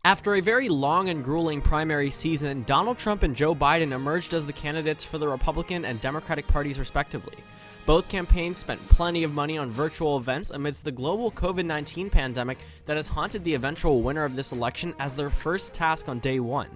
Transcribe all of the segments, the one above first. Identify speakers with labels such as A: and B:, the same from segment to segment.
A: After a very long and grueling primary season, Donald Trump and Joe Biden emerged as the candidates for the Republican and Democratic parties respectively. Both campaigns spent plenty of money on virtual events amidst the global COVID-19 pandemic that has haunted the eventual winner of this election as their first task on day one.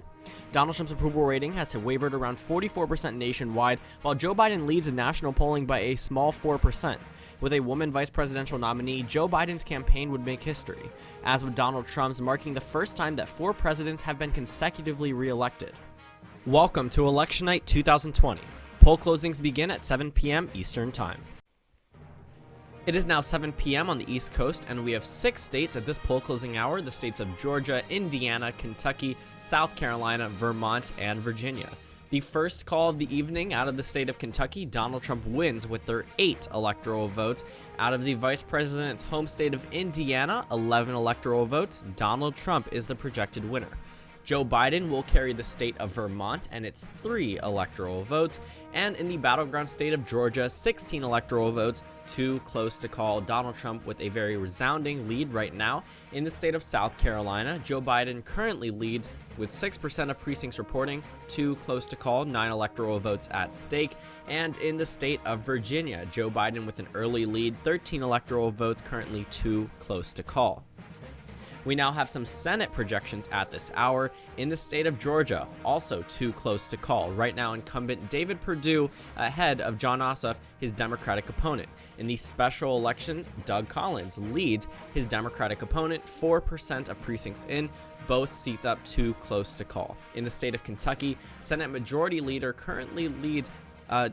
A: Donald Trump's approval rating has wavered around 44% nationwide, while Joe Biden leads in national polling by a small 4%. With a woman vice presidential nominee, Joe Biden's campaign would make history, as with Donald Trump's, marking the first time that 4 presidents have been consecutively re-elected. Welcome to Election Night 2020. Poll closings begin at 7 p.m. Eastern Time. It is now 7 p.m. on the East Coast, and we have 6 states at this poll closing hour: the states of Georgia, Indiana, Kentucky, South Carolina, Vermont, and Virginia. The first call of the evening out of the state of Kentucky, Donald Trump wins with their 8 electoral votes. Out of the vice president's home state of Indiana, 11 electoral votes, Donald Trump is the projected winner. Joe Biden will carry the state of Vermont and its 3 electoral votes. And in the battleground state of Georgia, 16 electoral votes, 2 close to call. Donald Trump with a very resounding lead right now. In the state of South Carolina, Joe Biden currently leads with 6% of precincts reporting, 2 close to call, 9 electoral votes at stake. And in the state of Virginia, Joe Biden with an early lead, 13 electoral votes, currently 2 close to call. We now have some Senate projections at this hour. In the state of Georgia, also 2 close to call. Right now, incumbent David Perdue ahead of Jon Ossoff, his Democratic opponent. In the special election, Doug Collins leads his Democratic opponent, 4% of precincts in, both seats up 2 close to call. In the state of Kentucky, Senate Majority Leader currently leads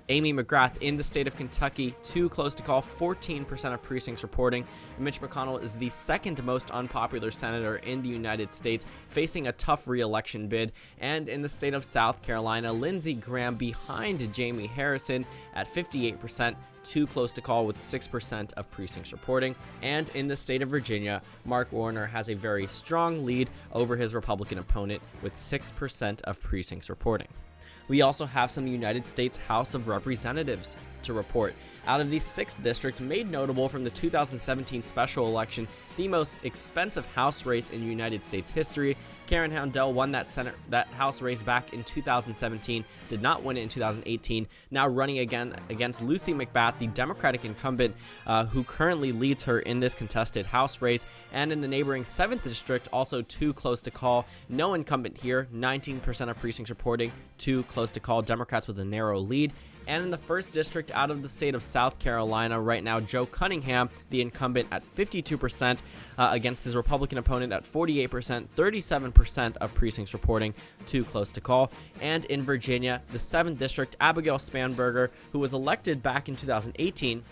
A: Amy McGrath in the state of Kentucky, 2 close to call, 14% of precincts reporting. Mitch McConnell is the second most unpopular senator in the United States, facing a tough re-election bid. And in the state of South Carolina, Lindsey Graham behind Jamie Harrison at 58%, 2 close to call with 6% of precincts reporting. And in the state of Virginia, Mark Warner has a very strong lead over his Republican opponent with 6% of precincts reporting. We also have some United States House of Representatives to report. Out of the 6th district, made notable from the 2017 special election, the most expensive House race in United States history. Karen Houndel won that House race back in 2017, did not win it in 2018, now running again against Lucy McBath, the Democratic incumbent who currently leads her in this contested House race. And in the neighboring 7th district, also 2 close to call. No incumbent here, 19% of precincts reporting, 2 close to call, Democrats with a narrow lead. And in the 1st district out of the state of South Carolina, right now, Joe Cunningham, the incumbent, at 52% against his Republican opponent at 48%, 37% of precincts reporting, 2 close to call. And in Virginia, the 7th district, Abigail Spanberger, who was elected back in 2018,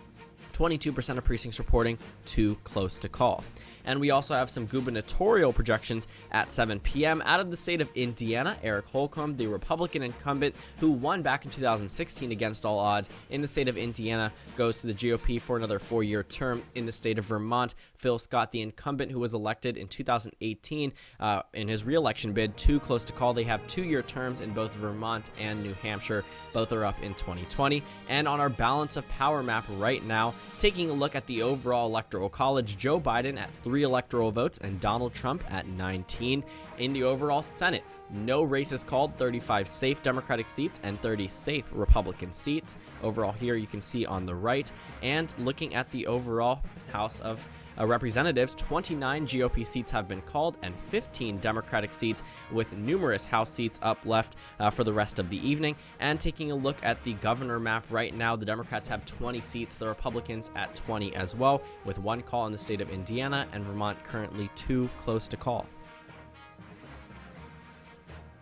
A: 22% of precincts reporting, 2 close to call. And we also have some gubernatorial projections at 7 p.m. Out of the state of Indiana, Eric Holcomb, the Republican incumbent who won back in 2016 against all odds in the state of Indiana, goes to the GOP for another 4-year term. In the state of Vermont, Phil Scott, the incumbent who was elected in 2018 in his re-election bid, 2 close to call. They have 2-year terms in both Vermont and New Hampshire. Both are up in 2020. And on our balance of power map right now, taking a look at the overall electoral college, Joe Biden at 3 electoral votes and Donald Trump at 19. In the overall Senate, no races called, 35 safe Democratic seats and 30 safe Republican seats. Overall here you can see on the right. And looking at the overall House of Representatives, 29 GOP seats have been called and 15 Democratic seats, with numerous House seats up left for the rest of the evening. And taking a look at the governor map right now, the Democrats have 20 seats, the Republicans at 20 as well, with 1 call in the state of Indiana and Vermont currently 2 close to call.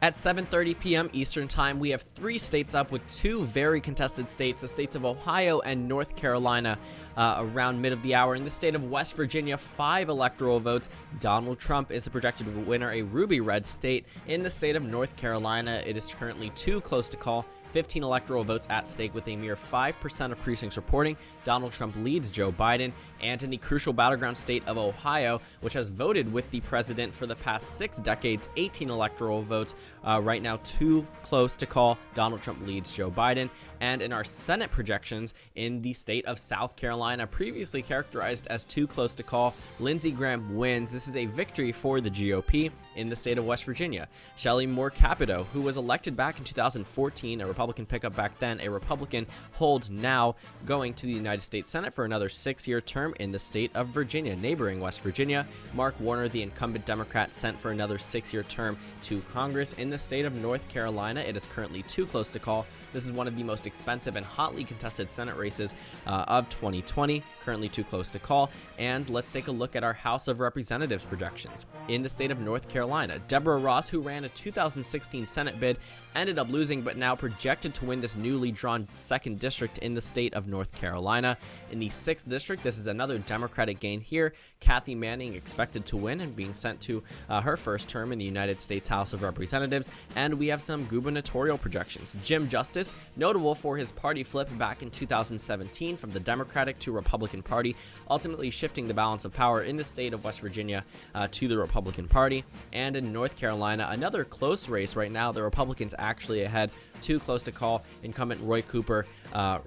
A: At 7:30 p.m. Eastern Time, we have 3 states up with 2 very contested states, the states of Ohio and North Carolina, around mid of the hour. In the state of West Virginia, 5 electoral votes. Donald Trump is the projected winner, a ruby red state. In the state of North Carolina, it is currently 2 close to call, 15 electoral votes at stake with a mere 5% of precincts reporting, Donald Trump leads Joe Biden. And in the crucial battleground state of Ohio, which has voted with the president for the past 6 decades, 18 electoral votes, right now too close to call, Donald Trump leads Joe Biden. And in our Senate projections in the state of South Carolina, previously characterized as too close to call, Lindsey Graham wins. This is a victory for the GOP. In the state of West Virginia, Shelley Moore Capito, who was elected back in 2014, a Republican pickup back then, a Republican hold now, going to the United States Senate for another 6-year term in the state of Virginia, neighboring West Virginia. Mark Warner, the incumbent Democrat, sent for another 6-year term to Congress. In the state of North Carolina, it is currently too close to call. This is one of the most expensive and hotly contested Senate races of 2020, currently too close to call. And let's take a look at our House of Representatives projections. In the state of North Carolina, Deborah Ross, who ran a 2016 Senate bid, ended up losing, but now projected to win this newly drawn 2nd district in the state of North Carolina. In the 6th district, this is another Democratic gain here. Kathy Manning expected to win and being sent to her first term in the United States House of Representatives. And we have some gubernatorial projections. Jim Justice, notable for his party flip back in 2017 from the Democratic to Republican Party, ultimately shifting the balance of power in the state of West Virginia to the Republican Party. And in North Carolina, another close race right now. The Republicans actually ahead, too close to call. Incumbent Roy Cooper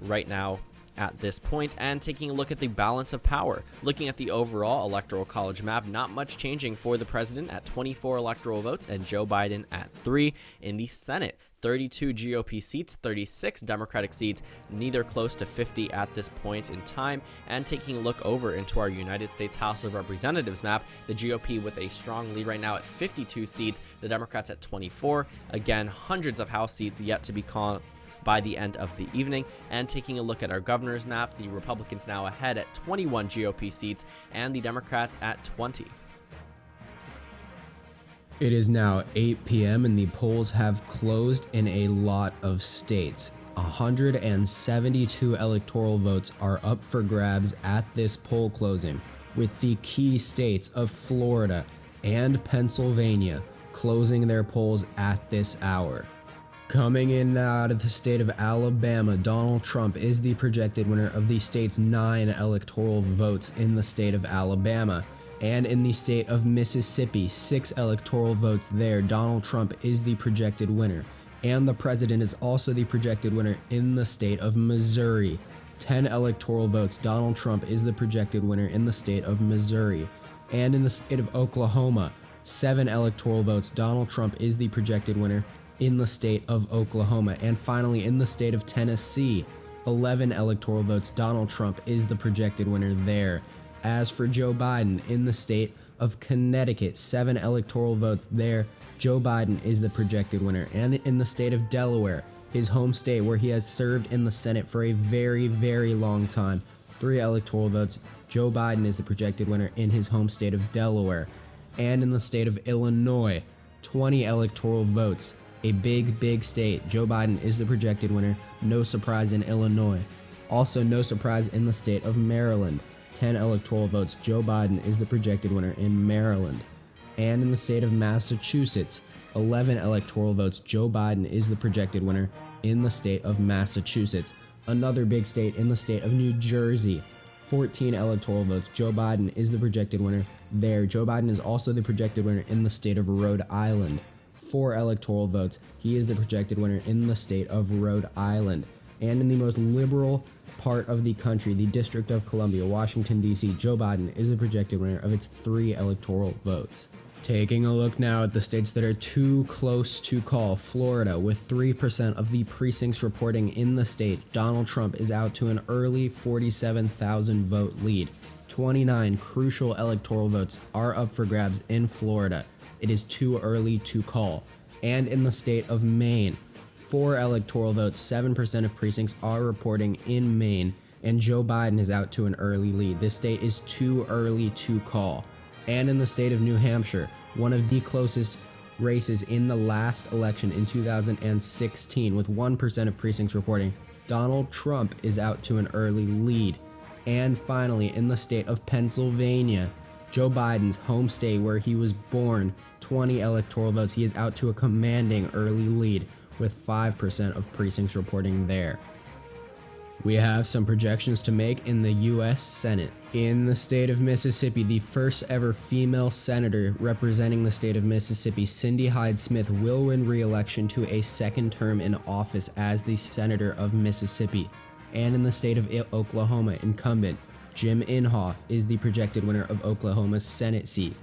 A: right now at this point. And taking a look at the balance of power, looking at the overall electoral college map, not much changing for the president at 24 electoral votes and Joe Biden at 3. In the Senate, 32 GOP seats, 36 Democratic seats, neither close to 50 at this point in time. And taking a look over into our United States House of Representatives map, the GOP with a strong lead right now at 52 seats, the Democrats at 24. Again, hundreds of House seats yet to be called by the end of the evening. And taking a look at our governor's map, the Republicans now ahead at 21 GOP seats and the Democrats at 20.
B: It is now 8 p.m. and the polls have closed in a lot of states. 172 electoral votes are up for grabs at this poll closing, with the key states of Florida and Pennsylvania closing their polls at this hour. Coming in out of the state of Alabama, Donald Trump is the projected winner of the state's 9 electoral votes in the state of Alabama. And in the state of Mississippi, 6 electoral votes there, Donald Trump is the projected winner. And the president is also the projected winner in the state of Missouri. 10 electoral votes, Donald Trump is the projected winner in the state of Missouri. And in the state of Oklahoma, 7 electoral votes, Donald Trump is the projected winner in the state of Oklahoma. And finally, in the state of Tennessee, 11 electoral votes, Donald Trump is the projected winner there. As for Joe Biden, in the state of Connecticut, 7 electoral votes there, Joe Biden is the projected winner. And in the state of Delaware, his home state where he has served in the Senate for a very, very long time, 3 electoral votes, Joe Biden is the projected winner in his home state of Delaware. And in the state of Illinois, 20 electoral votes, a big, big state, Joe Biden is the projected winner, no surprise in Illinois. Also no surprise in the state of Maryland. 10 electoral votes, Joe Biden is the projected winner in Maryland. And in the state of Massachusetts, 11 electoral votes, Joe Biden is the projected winner in the state of Massachusetts. Another big state in the state of New Jersey, 14 electoral votes, Joe Biden is the projected winner there. Joe Biden is also the projected winner in the state of Rhode Island. 4 electoral votes, he is the projected winner in the state of Rhode Island. And in the most liberal part of the country, the District of Columbia, Washington, D.C., Joe Biden is the projected winner of its 3 electoral votes. Taking a look now at the states that are too close to call, Florida, with 3% of the precincts reporting in the state, Donald Trump is out to an early 47,000 vote lead. 29 crucial electoral votes are up for grabs in Florida. It is too early to call. And in the state of Maine, 4 electoral votes, 7% of precincts are reporting in Maine, and Joe Biden is out to an early lead. This state is too early to call. And in the state of New Hampshire, one of the closest races in the last election in 2016, with 1% of precincts reporting, Donald Trump is out to an early lead. And finally, in the state of Pennsylvania, Joe Biden's home state where he was born, 20 electoral votes, he is out to a commanding early lead. with 5% of precincts reporting there. We have some projections to make in the U.S. Senate. In the state of Mississippi, the first ever female senator representing the state of Mississippi, Cindy Hyde-Smith, will win re-election to a second term in office as the senator of Mississippi. And in the state of Oklahoma, incumbent Jim Inhofe is the projected winner of Oklahoma's Senate seat.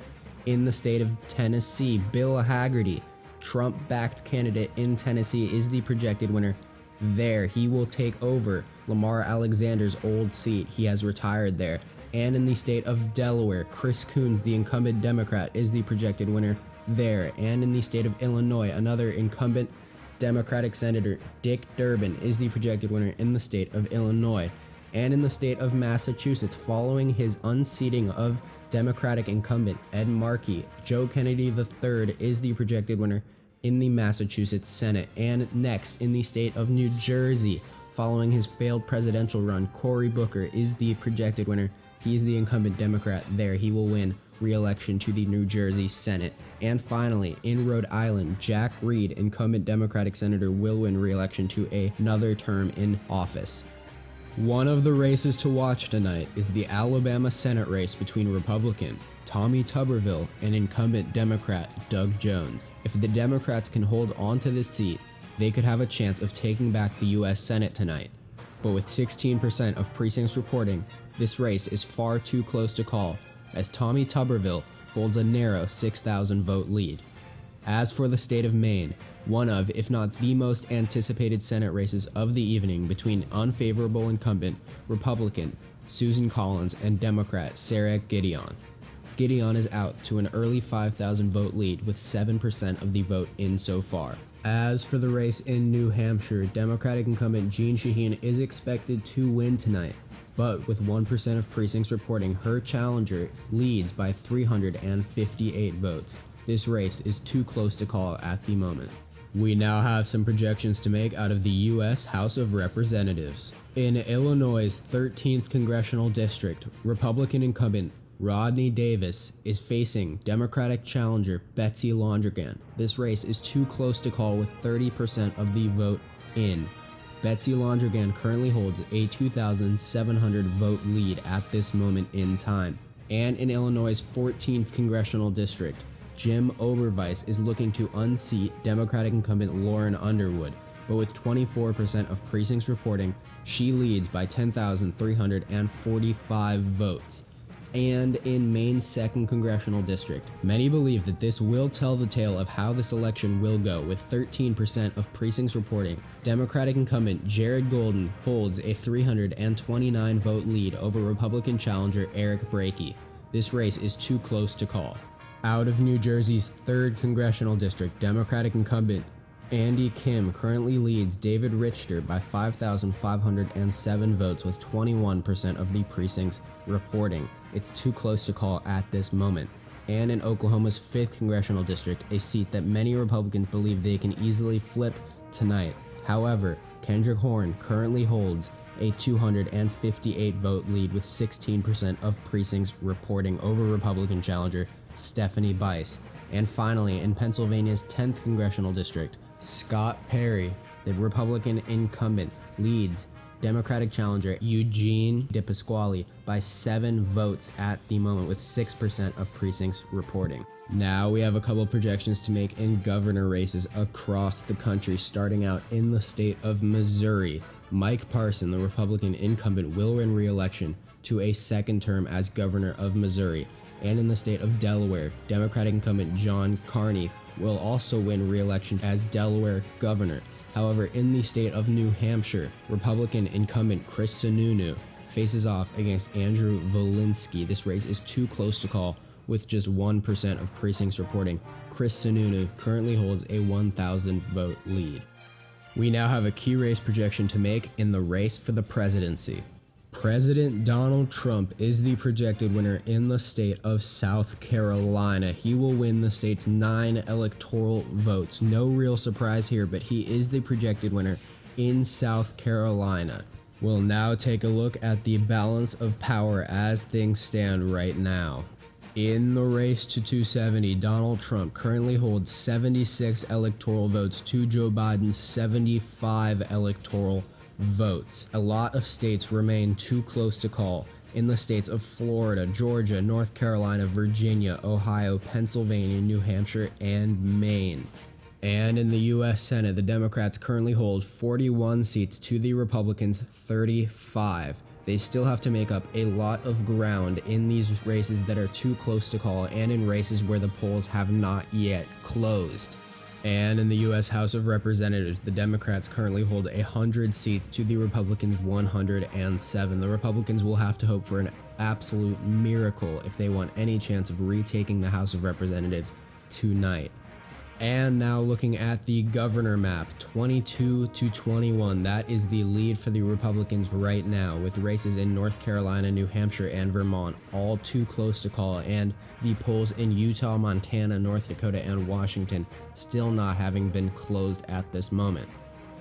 B: In the state of Tennessee, Bill Hagerty, Trump-backed candidate in Tennessee, is the projected winner. There, he will take over Lamar Alexander's old seat. He has retired there. And in the state of Delaware, Chris Coons, the incumbent Democrat, is the projected winner there. And in the state of Illinois, another incumbent Democratic Senator, Dick Durbin, is the projected winner in the state of Illinois. And in the state of Massachusetts, following his unseating of Democratic incumbent Ed Markey, Joe Kennedy III is the projected winner in the Massachusetts Senate. And next, in the state of New Jersey, following his failed presidential run, Cory Booker is the projected winner. He is the incumbent Democrat there. He will win re-election to the New Jersey Senate. And finally, in Rhode Island, Jack Reed, incumbent Democratic senator, will win re-election to another term in office. One of the races to watch tonight is the Alabama Senate race between Republican Tommy Tuberville and incumbent Democrat Doug Jones. If the Democrats can hold on to this seat, they could have a chance of taking back the U.S. Senate tonight. But with 16% of precincts reporting, this race is far too close to call, as Tommy Tuberville holds a narrow 6,000 vote lead. As for the state of Maine, one of, if not the most anticipated Senate races of the evening between unfavorable incumbent Republican Susan Collins and Democrat Sarah Gideon. Gideon is out to an early 5,000 vote lead with 7% of the vote in so far. As for the race in New Hampshire, Democratic incumbent Jeanne Shaheen is expected to win tonight, but with 1% of precincts reporting, her challenger leads by 358 votes. This race is too close to call at the moment. We now have some projections to make out of the U.S. House of Representatives. In Illinois' 13th Congressional District, Republican incumbent Rodney Davis is facing Democratic challenger Betsy Londrigan. This race is too close to call with 30% of the vote in. Betsy Londrigan currently holds a 2,700 vote lead at this moment in time. And in Illinois' 14th Congressional District, Jim Oberweis is looking to unseat Democratic incumbent Lauren Underwood, but with 24% of precincts reporting, she leads by 10,345 votes. And in Maine's 2nd Congressional District, many believe that this will tell the tale of how this election will go, with 13% of precincts reporting. Democratic incumbent Jared Golden holds a 329 vote lead over Republican challenger Eric Brakey. This race is too close to call. Out of New Jersey's 3rd Congressional District, Democratic incumbent Andy Kim currently leads David Richter by 5,507 votes with 21% of the precincts reporting. It's too close to call at this moment. And in Oklahoma's 5th Congressional District, a seat that many Republicans believe they can easily flip tonight. However, Kendrick Horn currently holds a 258 vote lead with 16% of precincts reporting over Republican challenger Stephanie Bice. And finally, in Pennsylvania's 10th Congressional District, Scott Perry, the Republican incumbent, leads Democratic challenger Eugene DePasquale by 7 votes at the moment with 6% of precincts reporting. Now we have a couple projections to make in governor races across the country, starting out in the state of Missouri. Mike Parson, the Republican incumbent, will win re-election to a second term as governor of Missouri. And in the state of Delaware, Democratic incumbent John Carney will also win re-election as Delaware governor. However, in the state of New Hampshire, Republican incumbent Chris Sununu faces off against Andrew Volinsky. This race is too close to call, with just 1% of precincts reporting. Chris Sununu currently holds a 1,000 vote lead. We now have a key race projection to make in the race for the presidency. President Donald Trump is the projected winner in the state of South Carolina. He will win the state's 9 electoral votes. No real surprise here, but he is the projected winner in South Carolina. We'll now take a look at the balance of power as things stand right now. In the race to 270, Donald Trump currently holds 76 electoral votes to Joe Biden's 75 electoral votes. A lot of states remain too close to call. In the states of Florida, Georgia, North Carolina, Virginia, Ohio, Pennsylvania, New Hampshire, and Maine. And in the U.S. Senate, the Democrats currently hold 41 seats to the Republicans' 35. They still have to make up a lot of ground in these races that are too close to call and in races where the polls have not yet closed. And in the U.S. House of Representatives, the Democrats currently hold 100 seats to the Republicans' 107. The Republicans will have to hope for an absolute miracle if they want any chance of retaking the House of Representatives tonight. And now looking at the governor map, 22 to 21, that is the lead for the Republicans right now, with races in North Carolina, New Hampshire, and Vermont all too close to call, and the polls in Utah, Montana, North Dakota, and Washington still not having been closed at this moment.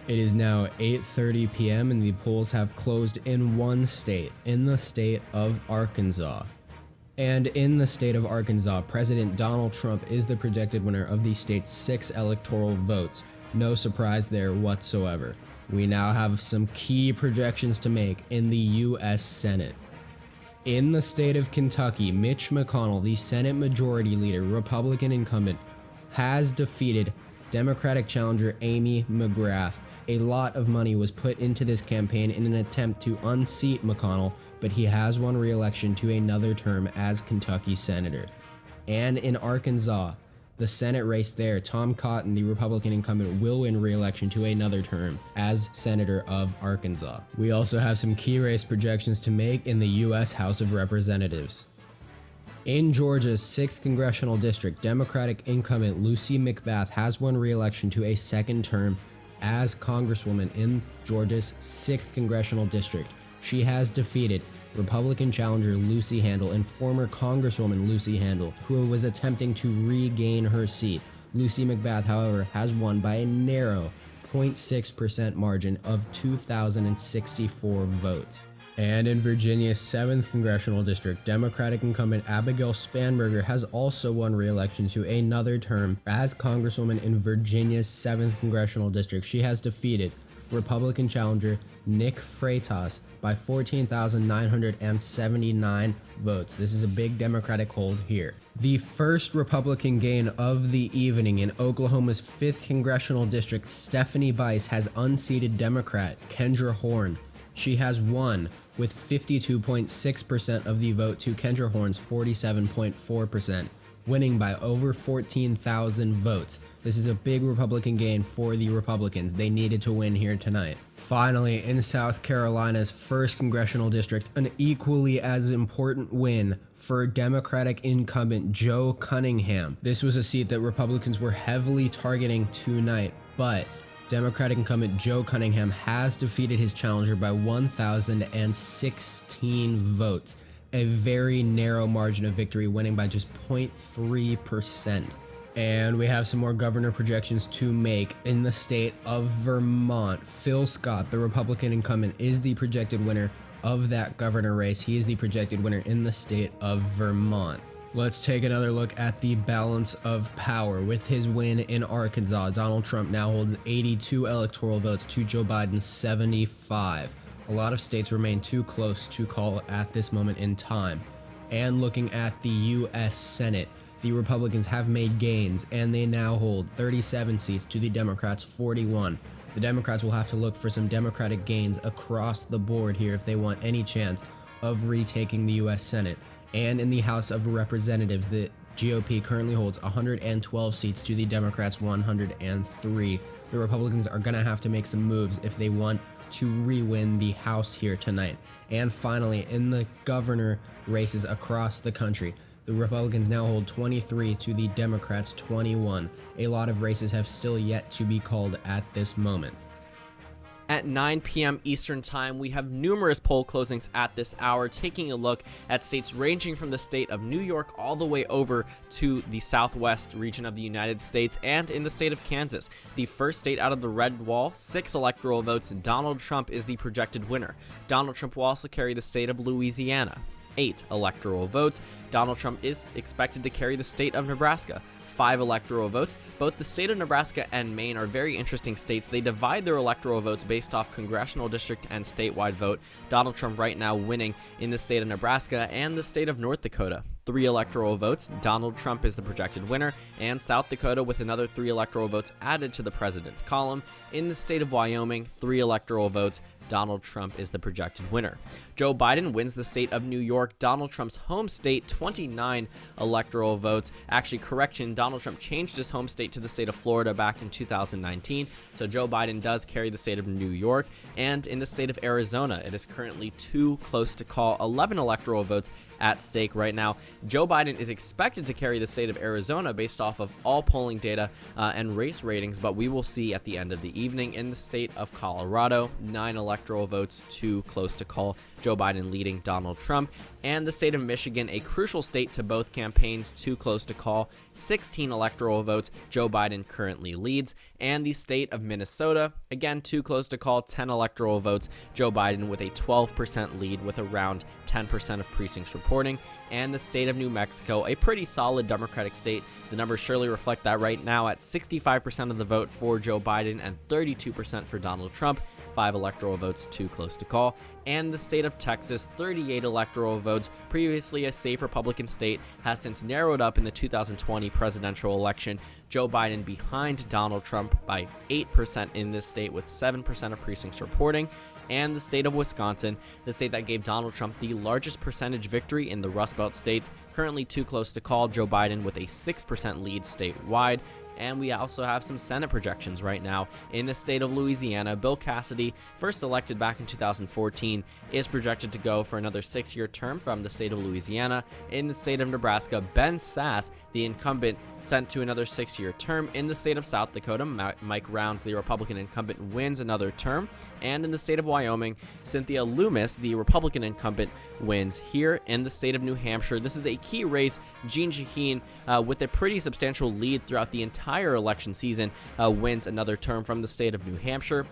B: It is now 8:30 p.m. and the polls have closed in one state, in the state of Arkansas. And in the state of Arkansas, President Donald Trump is the projected winner of the state's 6 electoral votes. No surprise there whatsoever. We now have some key projections to make in the U.S. Senate. In the state of Kentucky, Mitch McConnell, the Senate Majority Leader, Republican incumbent, has defeated Democratic challenger Amy McGrath. A lot of money was put into this campaign in an attempt to unseat McConnell, but he has won re-election to another term as Kentucky Senator. And in Arkansas, the Senate race there, Tom Cotton, the Republican incumbent, will win re-election to another term as Senator of Arkansas. We also have some key race projections to make in the U.S. House of Representatives. In Georgia's 6th Congressional District, Democratic incumbent Lucy McBath has won re-election to a second term as Congresswoman in Georgia's 6th Congressional District. She has defeated Republican challenger Lucy Handel and former Congresswoman Lucy Handel, who was attempting to regain her seat. Lucy McBath, however, has won by a narrow 0.6% margin of 2,064 votes. And in Virginia's 7th Congressional District, Democratic incumbent Abigail Spanberger has also won re-election to another term as Congresswoman in Virginia's 7th Congressional District. She has defeated Republican challenger Nick Freitas by 14,979 votes. This is a big Democratic hold here. The first Republican gain of the evening in Oklahoma's 5th Congressional District, Stephanie Bice has unseated Democrat Kendra Horn. She has won with 52.6% of the vote to Kendra Horn's 47.4%, winning by over 14,000 votes. This is a big Republican gain for the Republicans. They needed to win here tonight. Finally, in South Carolina's 1st Congressional District, an equally as important win for Democratic incumbent Joe Cunningham. This was a seat that Republicans were heavily targeting tonight, but Democratic incumbent Joe Cunningham has defeated his challenger by 1,016 votes, a very narrow margin of victory, winning by just 0.3%. And we have some more governor projections to make in the state of Vermont. Phil Scott, the Republican incumbent, is the projected winner of that governor race. He is the projected winner in the state of Vermont. Let's take another look at the balance of power. With his win in Arkansas, Donald Trump now holds 82 electoral votes to Joe Biden's 75. A lot of states remain too close to call at this moment in time. And looking at the U.S. Senate, the Republicans have made gains, and they now hold 37 seats to the Democrats' 41. The Democrats will have to look for some Democratic gains across the board here if they want any chance of retaking the U.S. Senate. And in the House of Representatives, the GOP currently holds 112 seats to the Democrats' 103. The Republicans are going to have to make some moves if they want to re-win the House here tonight. And finally, in the governor races across the country, the Republicans now hold 23 to the Democrats' 21. A lot of races have still yet to be called at this moment.
A: At 9 p.m. Eastern Time, we have numerous poll closings at this hour, taking a look at states ranging from the state of New York all the way over to the southwest region of the United States, and in the state of Kansas, the first state out of the red wall, 6 electoral votes, and Donald Trump is the projected winner. Donald Trump will also carry the state of Louisiana. 8 electoral votes. Donald Trump is expected to carry the state of Nebraska. 5 electoral votes. Both the state of Nebraska and Maine are very interesting states. They divide their electoral votes based off congressional district and statewide vote. Donald Trump right now winning in the state of Nebraska and the state of North Dakota. 3 electoral votes. Donald Trump is the projected winner, and South Dakota with another 3 electoral votes added to the president's column. In the state of Wyoming, 3 electoral votes. Donald Trump is the projected winner. Joe Biden wins the state of New York, Donald Trump's home state, 29 electoral votes. Actually, correction, Donald Trump changed his home state to the state of Florida back in 2019. So Joe Biden does carry the state of New York. And in the state of Arizona, it is currently too close to call. 11 electoral votes at stake right now. Joe Biden is expected to carry the state of Arizona based off of all polling data and race ratings, but we will see at the end of the evening. In the state of Colorado, 9 electoral votes too close to call. Joe Biden leading Donald Trump. And the state of Michigan, a crucial state to both campaigns, too close to call. 16 electoral votes. Joe Biden currently leads. And the state of Minnesota, again, too close to call. 10 electoral votes. Joe Biden with a 12% lead with around 10% of precincts reporting. And the state of New Mexico, a pretty solid Democratic state. The numbers surely reflect that right now at 65% of the vote for Joe Biden and 32% for Donald Trump. 5 electoral votes too close to call. And the state of Texas, 38 electoral votes. Previously a safe Republican state, has since narrowed up in the 2020 presidential election. Joe Biden behind Donald Trump by 8% in this state with 7% of precincts reporting. And the state of Wisconsin, the state that gave Donald Trump the largest percentage victory in the Rust Belt states, currently too close to call. Joe Biden with a 6% lead statewide. And we also have some Senate projections right now. In the state of Louisiana, Bill Cassidy, first elected back in 2014, is projected to go for another 6-year term from the state of Louisiana. In the state of Nebraska, Ben Sasse, the incumbent, sent to another 6-year term. In the state of South Dakota, Mike Rounds, the Republican incumbent, wins another term. And in the state of Wyoming, Cynthia Loomis, the Republican incumbent, wins. Here in the state of New Hampshire, this is a key race. Jeanne Shaheen, with a pretty substantial lead throughout the entire election season, wins another term from the state of New Hampshire.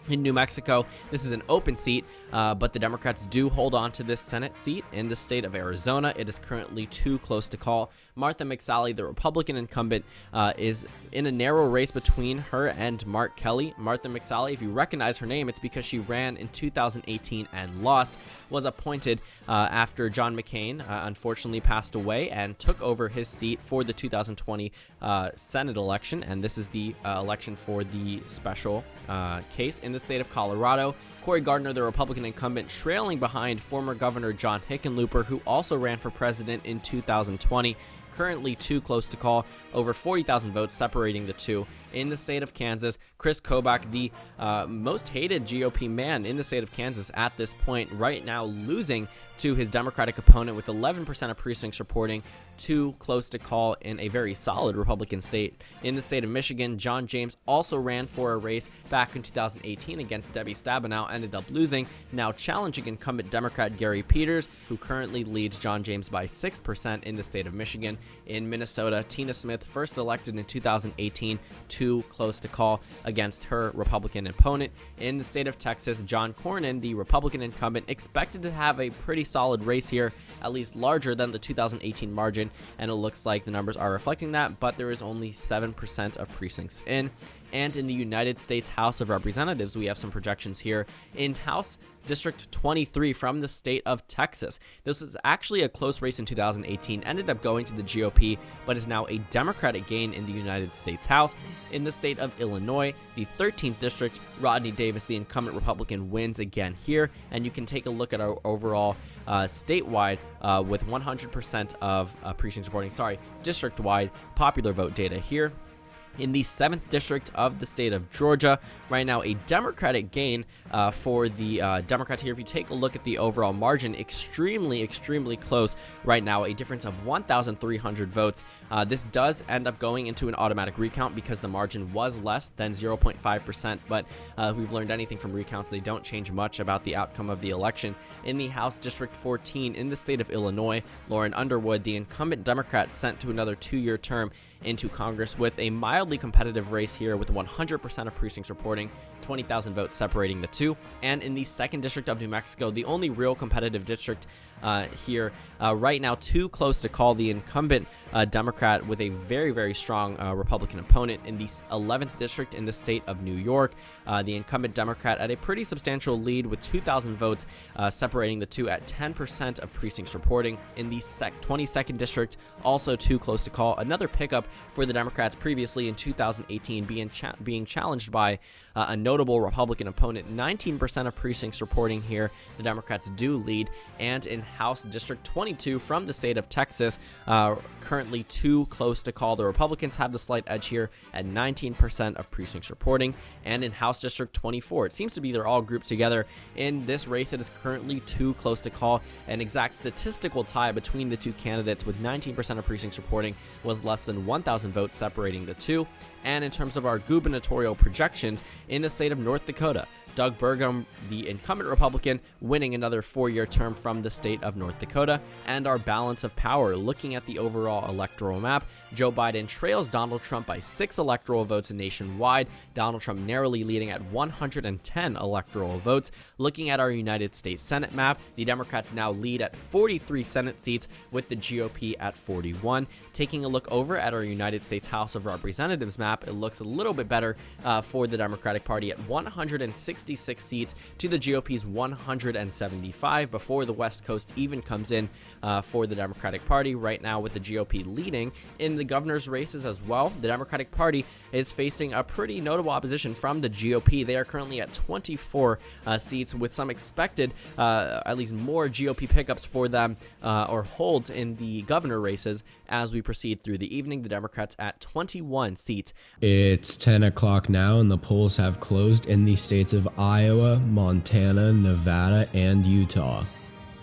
A: In New Mexico, this is an open seat, but the Democrats do hold on to this Senate seat. In the state of Arizona, it is currently too close to call. Martha McSally, the Republican incumbent, is in a narrow race between her and Mark Kelly. Martha McSally, if you recognize her name, it's because she ran in 2018 and lost, was appointed after John McCain unfortunately passed away and took over his seat for the 2020 Senate election. And this is the election for the special case. In the state of Colorado, Cory Gardner, the Republican incumbent, trailing behind former Governor John Hickenlooper, who also ran for president in 2020. Currently too close to call, over 40,000 votes separating the two. In the state of Kansas, Chris Kobach, the most hated GOP man in the state of Kansas at this point, right now losing to his Democratic opponent with 11% of precincts reporting too close to call in a very solid Republican state. In the state of Michigan, John James also ran for a race back in 2018 against Debbie Stabenow, ended up losing, now challenging incumbent Democrat Gary Peters, who currently leads John James by 6% in the state of Michigan. In Minnesota, Tina Smith, first elected in 2018, too close to call against her Republican opponent. In the state of Texas, John Cornyn, the Republican incumbent, expected to have a pretty solid race here, at least larger than the 2018 margin, and it looks like the numbers are reflecting that, but there is only 7% of precincts in. And in the United States House of Representatives, we have some projections here. In House District 23 from the state of Texas, this is actually a close race in 2018, ended up going to the GOP, but is now a Democratic gain in the United States House. In the state of Illinois, the 13th district, Rodney Davis, the incumbent Republican, wins again here, and you can take a look at our overall statewide with 100% of precincts reporting, district-wide popular vote data here. In the 7th district of the state of Georgia, right now a Democratic gain for the Democrats here. If you take a look at the overall margin, extremely close right now, a difference of 1,300 votes. This does end up going into an automatic recount because the margin was less than 0.5%, but if we've learned anything from recounts, they don't change much about the outcome of the election. In the House District 14 in the state of Illinois, Lauren Underwood, the incumbent Democrat, sent to another 2-year term into Congress with a mildly competitive race here with 100% of precincts reporting, 20,000 votes separating the two. And in the 2nd District of New Mexico, the only real competitive district here right now, too close to call, the incumbent Democrat with a very, very strong Republican opponent. In the 11th District in the state of New York, the incumbent Democrat at a pretty substantial lead with 2,000 votes separating the two at 10% of precincts reporting. In the 22nd District, also too close to call, another pickup for the Democrats previously in 2018 being challenged by a notable Republican opponent. 19% of precincts reporting here, the Democrats do lead. And in House District 22 from the state of Texas, currently too close to call. The Republicans have the slight edge here at 19% of precincts reporting. And in House District 24, it seems to be they're all grouped together. In this race, it is currently too close to call. An exact statistical tie between the two candidates with 19% of precincts reporting with less than 1,000 votes separating the two. And in terms of our gubernatorial projections in the state of North Dakota, Doug Burgum, the incumbent Republican, winning another 4-year term from the state of North Dakota. And our balance of power, looking at the overall electoral map, Joe Biden trails Donald Trump by 6 electoral votes nationwide. Donald Trump narrowly leading at 110 electoral votes. Looking at our United States Senate map, the Democrats now lead at 43 Senate seats with the GOP at 41. Taking a look over at our United States House of Representatives map, it looks a little bit better for the Democratic Party at 166 seats to the GOP's 175 before the West Coast even comes in for the Democratic Party right now, with the GOP leading in the governor's races as well. The Democratic Party is facing a pretty notable opposition from the GOP. They are currently at 24 seats, with some expected, at least more GOP pickups for them or holds in the governor races as we proceed through the evening. The Democrats at 21 seats.
B: It's 10 o'clock now, and the polls have closed in the states of Iowa, Montana, Nevada, and Utah.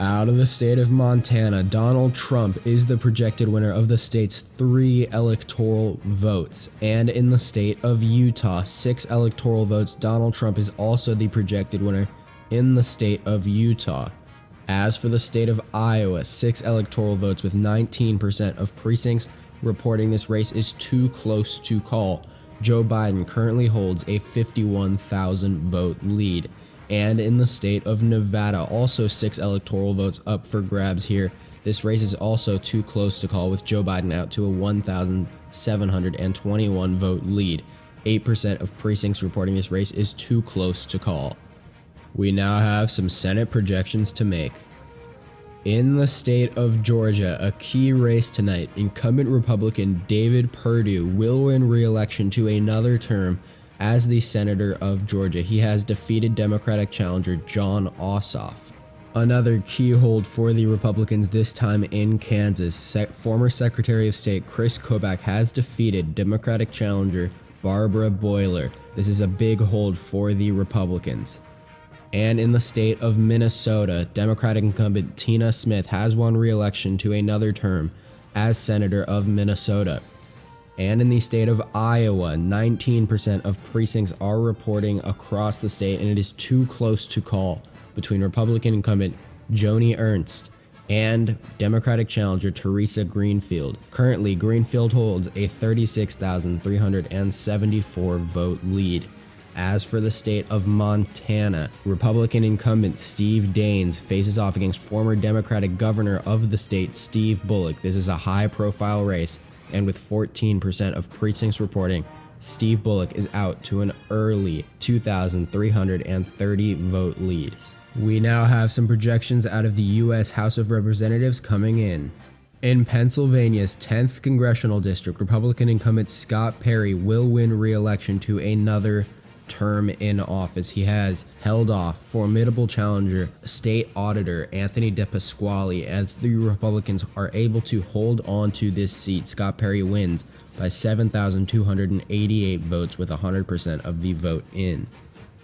B: Out of the state of Montana, Donald Trump is the projected winner of the state's 3 electoral votes. And in the state of Utah, 6 electoral votes, Donald Trump is also the projected winner in the state of Utah. As for the state of Iowa, 6 electoral votes with 19% of precincts reporting this race is too close to call. Joe Biden currently holds a 51,000 vote lead. And in the state of Nevada, also 6 electoral votes up for grabs here. This race is also too close to call, with Joe Biden out to a 1,721 vote lead. 8% of precincts reporting this race is too close to call. We now have some Senate projections to make. In the state of Georgia, a key race tonight, incumbent Republican David Perdue will win re-election to another term as the senator of Georgia. He has defeated Democratic challenger Jon Ossoff. Another key hold for the Republicans, this time in Kansas. Former Secretary of State Chris Kobach has defeated Democratic challenger Barbara Boiler. This is a big hold for the Republicans. And in the state of Minnesota, Democratic incumbent Tina Smith has won re-election to another term as senator of Minnesota. And in the state of Iowa, 19% of precincts are reporting across the state, and it is too close to call between Republican incumbent Joni Ernst and Democratic challenger Teresa Greenfield. Currently, Greenfield holds a 36,374 vote lead. As for the state of Montana, Republican incumbent Steve Daines faces off against former Democratic governor of the state, Steve Bullock. This is a high-profile race, and with 14% of precincts reporting, Steve Bullock is out to an early 2,330 vote lead. We now have some projections out of the U.S. House of Representatives coming in. In Pennsylvania's 10th congressional district, Republican incumbent Scott Perry will win re-election to another term in office. He has held off formidable challenger state auditor Anthony DePasquale. As the Republicans are able to hold on to this seat, Scott Perry wins by 7,288 votes with 100% of the vote in.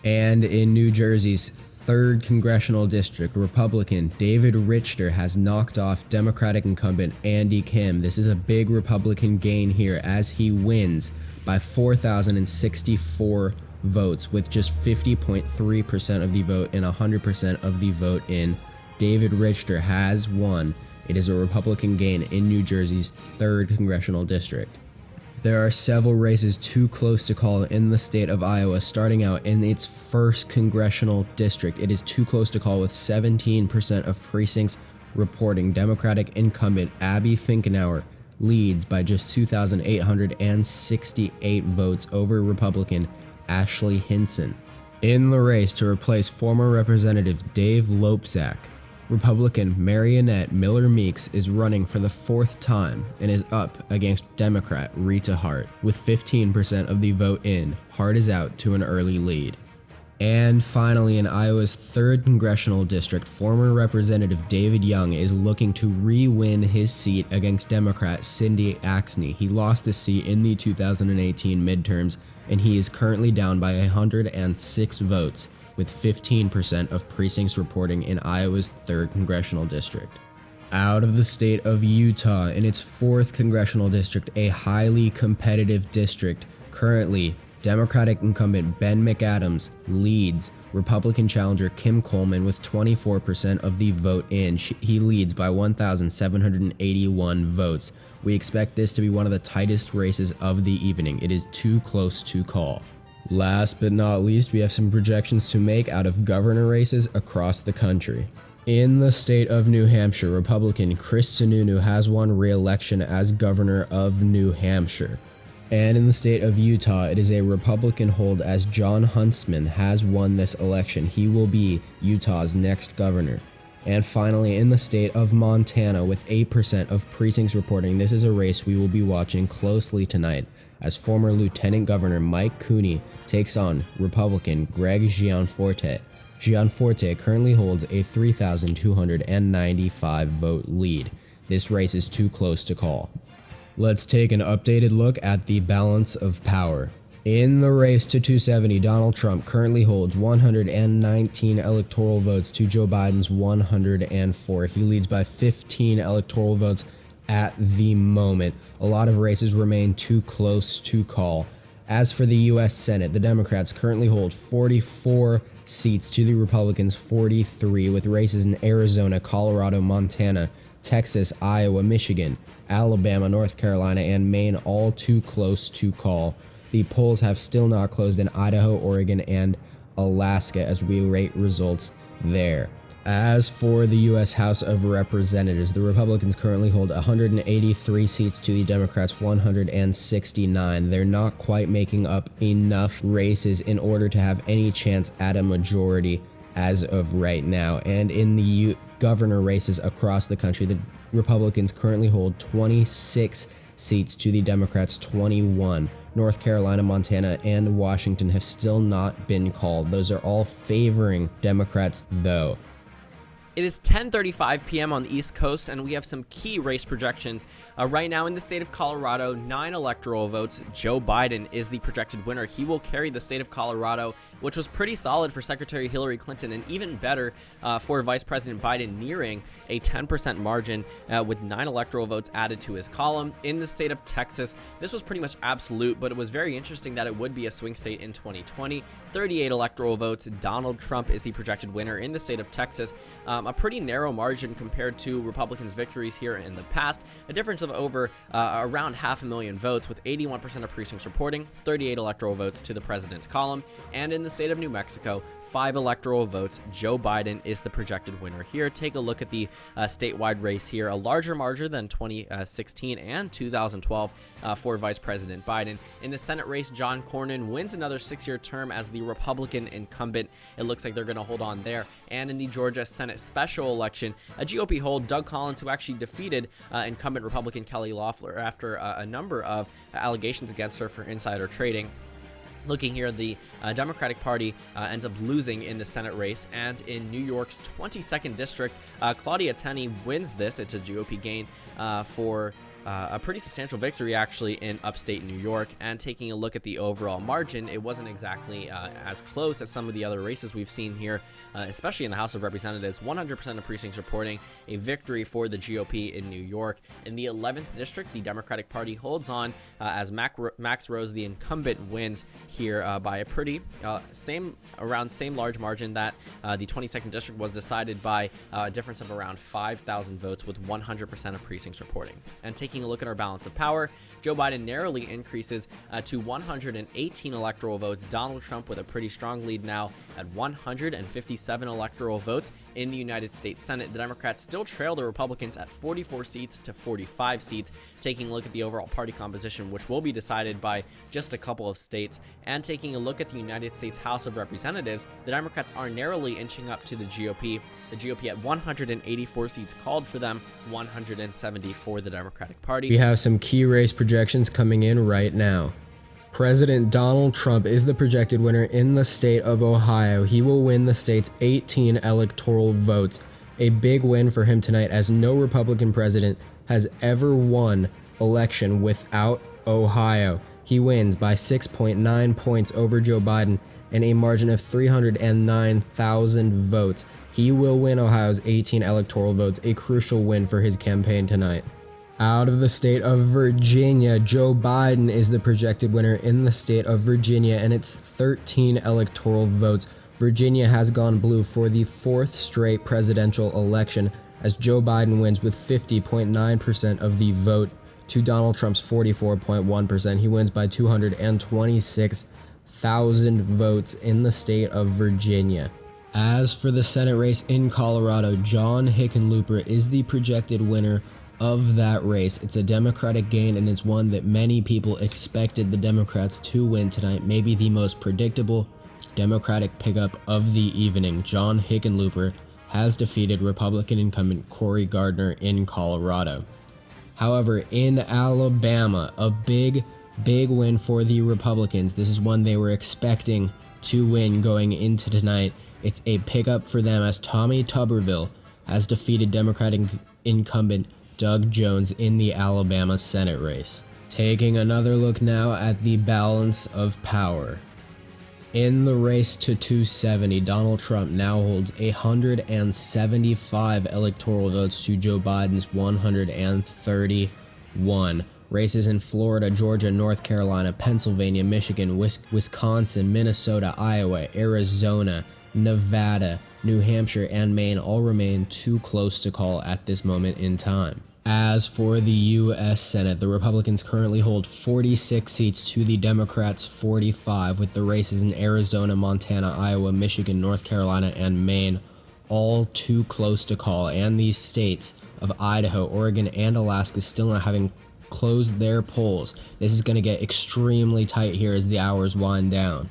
B: And in New Jersey's 3rd congressional district, Republican David Richter has knocked off Democratic incumbent Andy Kim. This is a big Republican gain here as he wins by 4,064 votes with just 50.3% of the vote and 100% of the vote in. David Richter has won. It is a Republican gain in New Jersey's 3rd congressional district. There are several races too close to call in the state of Iowa. Starting out in its first congressional district, it is too close to call with 17% of precincts reporting Democratic incumbent Abby Finkenauer leads by just 2,868 votes over Republican Ashley Hinson. In the race to replace former Representative Dave Lopzak, Republican Marionette Miller Meeks is running for the fourth time and is up against Democrat Rita Hart. With 15% of the vote in, Hart is out to an early lead. And finally, in Iowa's 3rd congressional district, former Representative David Young is looking to re-win his seat against Democrat Cindy Axne. He lost the seat in the 2018 midterms, and he is currently down by 106 votes, with 15% of precincts reporting in Iowa's 3rd congressional district. Out of the state of Utah, in its 4th congressional district, a highly competitive district, currently Democratic incumbent Ben McAdams leads Republican challenger Kim Coleman with 24% of the vote in. He leads by 1,781 votes. We expect this to be one of the tightest races of the evening. It is too close to call. Last but not least, we have some projections to make out of governor races across the country. In the state of New Hampshire, Republican Chris Sununu has won re-election as governor of New Hampshire. And in the state of Utah, it is a Republican hold as John Huntsman has won this election. He will be Utah's next governor. And finally, in the state of Montana, with 8% of precincts reporting, this is a race we will be watching closely tonight, as former Lieutenant Governor Mike Cooney takes on Republican Greg Gianforte. Gianforte currently holds a 3,295 vote lead. This race is too close to call. Let's take an updated look at the balance of power. In the race to 270, Donald Trump currently holds 119 electoral votes to Joe Biden's 104. He leads by 15 electoral votes at the moment. A lot of races remain too close to call. As for the U.S. Senate, the Democrats currently hold 44 seats to the Republicans' 43, with races in Arizona, Colorado, Montana, Texas, Iowa, Michigan, Alabama, North Carolina, and Maine all too close to call. The polls have still not closed in Idaho, Oregon, and Alaska as we await results there. As for the U.S. House of Representatives, the Republicans currently hold 183 seats to the Democrats' 169. They're not quite making up enough races in order to have any chance at a majority as of right now. And in the governor races across the country, the Republicans currently hold 26 seats to the Democrats' 21. North Carolina, Montana, and Washington have still not been called. Those are all favoring Democrats, though.
A: It is 10:35 p.m. on the East Coast, and we have some key race projections. Right now in the state of Colorado, 9 electoral votes. Joe Biden is the projected winner. He will carry the state of Colorado, which was pretty solid for Secretary Hillary Clinton, and even better for Vice President Biden, nearing a 10% margin with 9 electoral votes added to his column. In the state of Texas, this was pretty much absolute, but it was very interesting that it would be a swing state in 2020. 38 electoral votes. Donald Trump is the projected winner in the state of Texas. A pretty narrow margin compared to Republicans' victories here in the past. A difference of over around 500,000 votes, with 81% of precincts reporting, 38 electoral votes to the president's column. And in the state of New Mexico, 5 electoral votes. Joe Biden is the projected winner here. Take a look at the statewide race here. A larger margin than 2016 and 2012 for Vice President Biden. In the Senate race, John Cornyn wins another 6-year term as the Republican incumbent. It looks like they're going to hold on there. And in the Georgia Senate special election, a GOP hold, Doug Collins, who actually defeated incumbent Republican Kelly Loeffler after a number of allegations against her for insider trading. Looking here, the Democratic Party ends up losing in the Senate race, and in New York's 22nd district, Claudia Tenney wins this. It's a GOP gain for a pretty substantial victory, actually, in upstate New York. And taking a look at the overall margin, it wasn't exactly as close as some of the other races we've seen here, especially in the House of Representatives. 100% of precincts reporting a victory for the GOP in New York. In the 11th district, the Democratic Party holds on as Max Rose, the incumbent, wins here by a pretty same large margin that the 22nd district was decided by a difference of around 5,000 votes, with 100% of precincts reporting. And taking taking a look at our balance of power, Joe Biden narrowly increases to 118 electoral votes. Donald Trump with a pretty strong lead now at 157 electoral votes in the United States Senate. The Democrats still trail the Republicans at 44 seats to 45 seats. Taking a look at the overall party composition, which will be decided by just a couple of states, and taking a look at the United States House of Representatives, the Democrats are narrowly inching up to the GOP. The GOP at 184 seats called for them, 170 for the Democratic Party.
B: We have some key race projections coming in right now. President Donald Trump is the projected winner in the state of Ohio. He will win the state's 18 electoral votes. A big win for him tonight, as no Republican president has ever won election without Ohio. He wins by 6.9 points over Joe Biden and a margin of 309,000 votes. He will win Ohio's 18 electoral votes, a crucial win for his campaign tonight. Out of the state of Virginia, Joe Biden is the projected winner in the state of Virginia, and it's 13 electoral votes. Virginia has gone blue for the fourth straight presidential election, as Joe Biden wins with 50.9% of the vote to Donald Trump's 44.1%. He wins by 226,000 votes in the state of Virginia. As for the Senate race in Colorado, John Hickenlooper is the projected winner of that race. It's a Democratic gain, and it's one that many people expected the Democrats to win tonight. Maybe the most predictable Democratic pickup of the evening. John Hickenlooper has defeated Republican incumbent Cory Gardner in Colorado. However, in Alabama, a big win for the Republicans. This is one they were expecting to win going into tonight. It's a pickup for them, as Tommy Tuberville has defeated Democratic incumbent Doug Jones in the Alabama Senate race. Taking another look now at the balance of power. In the race to 270, Donald Trump now holds 175 electoral votes to Joe Biden's 131. Races in Florida, Georgia, North Carolina, Pennsylvania, Michigan, Wisconsin, Minnesota, Iowa, Arizona, Nevada, New Hampshire, and Maine all remain too close to call at this moment in time. As for the U.S. Senate, the Republicans currently hold 46 seats to the Democrats' 45, with the races in Arizona, Montana, Iowa, Michigan, North Carolina, and Maine all too close to call, and these states of Idaho, Oregon, and Alaska still not having closed their polls. This is going to get extremely tight here as the hours wind down.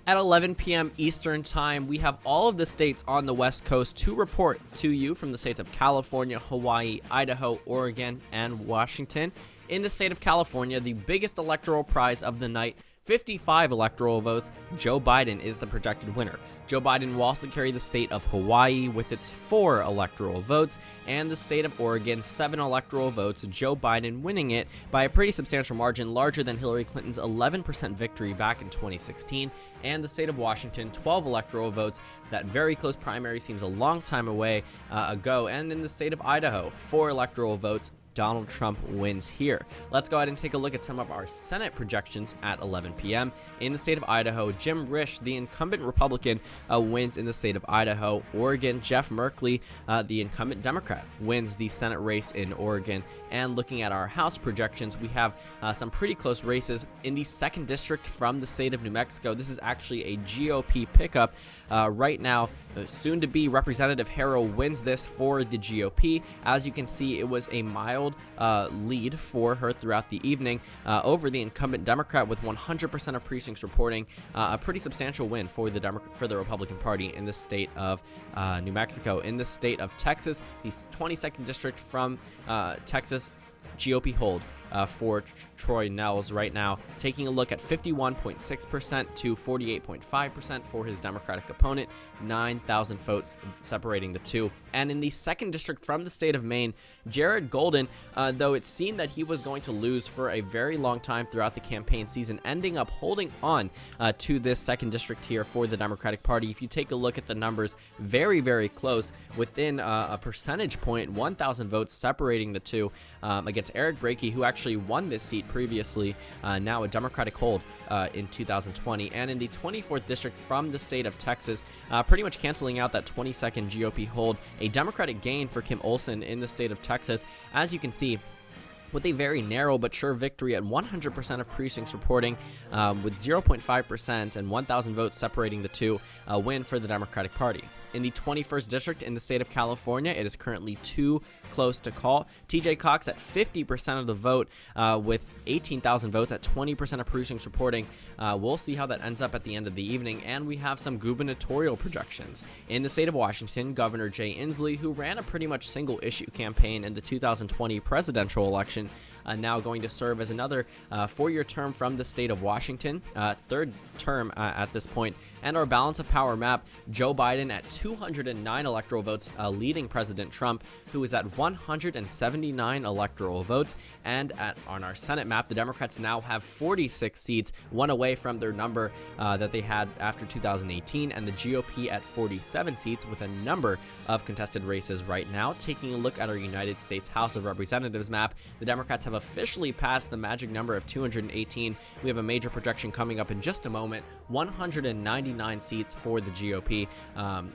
A: At 11 p.m. Eastern Time, we have all of the states on the West Coast to report to you from the states of California, Hawaii, Idaho, Oregon, and Washington. In the state of California, the biggest electoral prize of the night, 55 electoral votes, Joe Biden is the projected winner. Joe Biden will also carry the state of Hawaii with its 4 electoral votes, and the state of Oregon, 7 electoral votes, Joe Biden winning it by a pretty substantial margin, larger than Hillary Clinton's 11% victory back in 2016, and the state of Washington, 12 electoral votes. That very close primary seems a long time away ago, and in the state of Idaho, 4 electoral votes, Donald Trump wins here. Let's go ahead and take a look at some of our Senate projections at 11 p.m. In the state of Idaho, Jim Risch, the incumbent Republican, wins in the state of Idaho. Oregon, Jeff Merkley, the incumbent Democrat, wins the Senate race in Oregon. And looking at our House projections, we have some pretty close races in the 2nd District from the state of New Mexico. This is actually a GOP pickup. Right now, soon-to-be Representative Harrell wins this for the GOP. As you can see, it was a mild lead for her throughout the evening over the incumbent Democrat, with 100% of precincts reporting a pretty substantial win for the Republican Party in the state of New Mexico. In the state of Texas, the 22nd District from Texas, GOP hold for Troy Nehls right now, taking a look at 51.6% to 48.5% for his Democratic opponent, 9,000 votes separating the two. And in the 2nd District from the state of Maine, Jared Golden, though it seemed that he was going to lose for a very long time throughout the campaign season, ending up holding on to this 2nd District here for the Democratic Party. If you take a look at the numbers, very, very close, within a percentage point, 1,000 votes separating the two, against Eric Brakey, who actually actually won this seat previously, now a Democratic hold in 2020. And in the 24th district from the state of Texas, pretty much canceling out that 22nd GOP hold, a Democratic gain for Kim Olson in the state of Texas. As you can see, with a very narrow but sure victory at 100% of precincts reporting, with 0.5% and 1,000 votes separating the two, a win for the Democratic Party. In the 21st district in the state of California, it is currently too close to call. TJ Cox at 50% of the vote, with 18,000 votes at 20% of precincts reporting. We'll see how that ends up at the end of the evening, and we have some gubernatorial projections. In the state of Washington, Governor Jay Inslee, who ran a pretty much single-issue campaign in the 2020 presidential election, now going to serve as another 4-year term from the state of Washington, third term at this point. And our balance of power map, Joe Biden at 209 electoral votes, leading President Trump, who is at 179 electoral votes. And on our Senate map, the Democrats now have 46 seats, one away from their number that they had after 2018, and the GOP at 47 seats with a number of contested races right now. Taking a look at our United States House of Representatives map, the Democrats have officially passed the magic number of 218. We have a major projection coming up in just a moment, 199 seats for the GOP.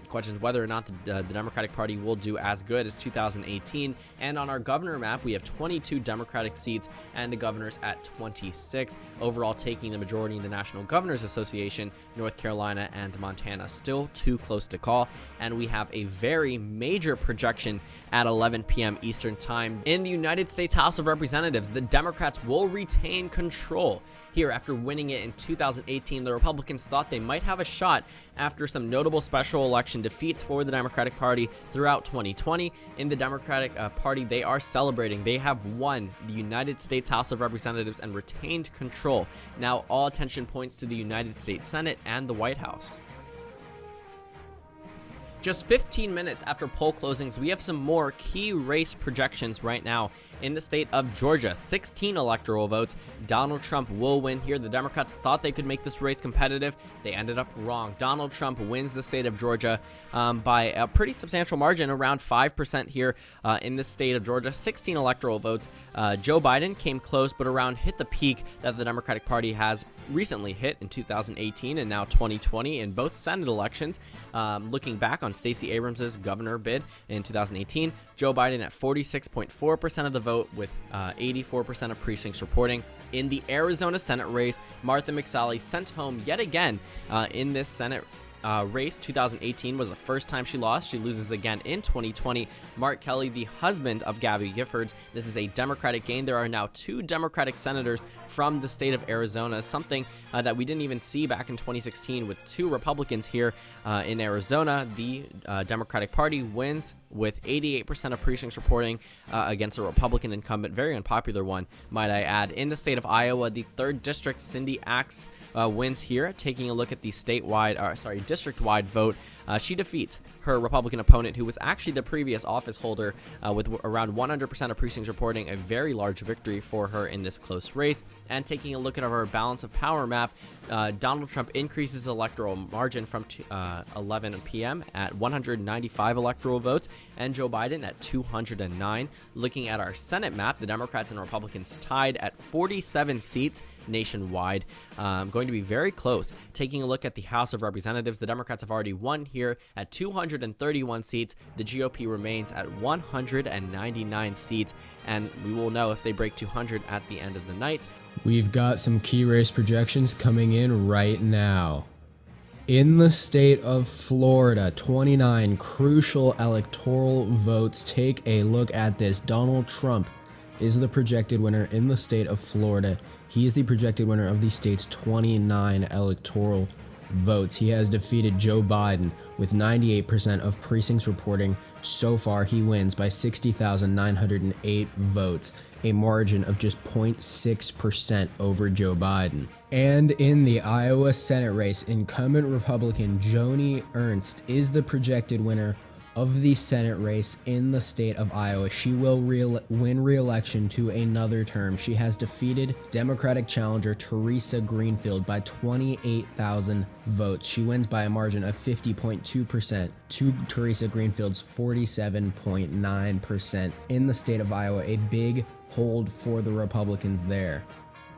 A: Questions whether or not the Democratic Party will do as good as 2018. And on our governor map, we have 22 Democratic seats and the governors at 26. Overall, taking the majority in the National Governors Association, North Carolina and Montana still too close to call. And we have a very major projection at 11 p.m. Eastern Time. In the United States House of Representatives, the Democrats will retain control. Here, after winning it in 2018, the Republicans thought they might have a shot after some notable special election defeats for the Democratic Party throughout 2020. In the Democratic Party, they are celebrating. They have won the United States House of Representatives and retained control. Now, all attention points to the United States Senate and the White House. Just 15 minutes after poll closings, we have some more key race projections right now. In the state of Georgia, 16 electoral votes. Donald Trump will win here. The Democrats thought they could make this race competitive. They ended up wrong. Donald Trump wins the state of Georgia by a pretty substantial margin, around 5% here in the state of Georgia. 16 electoral votes. Joe Biden came close, but around hit the peak that the Democratic Party has recently hit in 2018 and now 2020 in both Senate elections. Looking back on Stacey Abrams' governor bid in 2018, Joe Biden at 46.4% of the vote with 84% of precincts reporting. In the Arizona Senate race, Martha McSally sent home yet again in this Senate race. 2018 was the first time she lost. She loses again in 2020. Mark Kelly, the husband of Gabby Giffords. This is a Democratic gain. There are now 2 Democratic senators from the state of Arizona, something that we didn't even see back in 2016 with 2 Republicans here in Arizona. The Democratic Party wins with 88% of precincts reporting against a Republican incumbent, very unpopular one, might I add. In the state of Iowa, the 3rd district, Cindy Axe wins here. Taking a look at the district-wide vote, she defeats her Republican opponent, who was actually the previous office holder, with around 100% of precincts reporting, a very large victory for her in this close race. And taking a look at our balance of power map, Donald Trump increases electoral margin from 11 p.m. at 195 electoral votes, and Joe Biden at 209. Looking at our Senate map, the Democrats and Republicans tied at 47 seats nationwide. Going to be very close. Taking a look at the House of Representatives, the Democrats have already won here at 231 seats. The GOP remains at 199 seats, and we will know if they break 200 at the end of the night.
B: We've got some key race projections coming in right now. In the state of Florida, 29 crucial electoral votes. Take a look at this. Donald Trump is the projected winner in the state of Florida. He is the projected winner of the state's 29 electoral votes. He has defeated Joe Biden with 98% of precincts reporting. So far, he wins by 60,908 votes, a margin of just 0.6% over Joe Biden. And in the Iowa Senate race, incumbent Republican Joni Ernst is the projected winner of the Senate race in the state of Iowa. She will win re-election to another term. She has defeated Democratic challenger Teresa Greenfield by 28,000 votes. She wins by a margin of 50.2% to Teresa Greenfield's 47.9%. In the state of Iowa, a big hold for the Republicans there.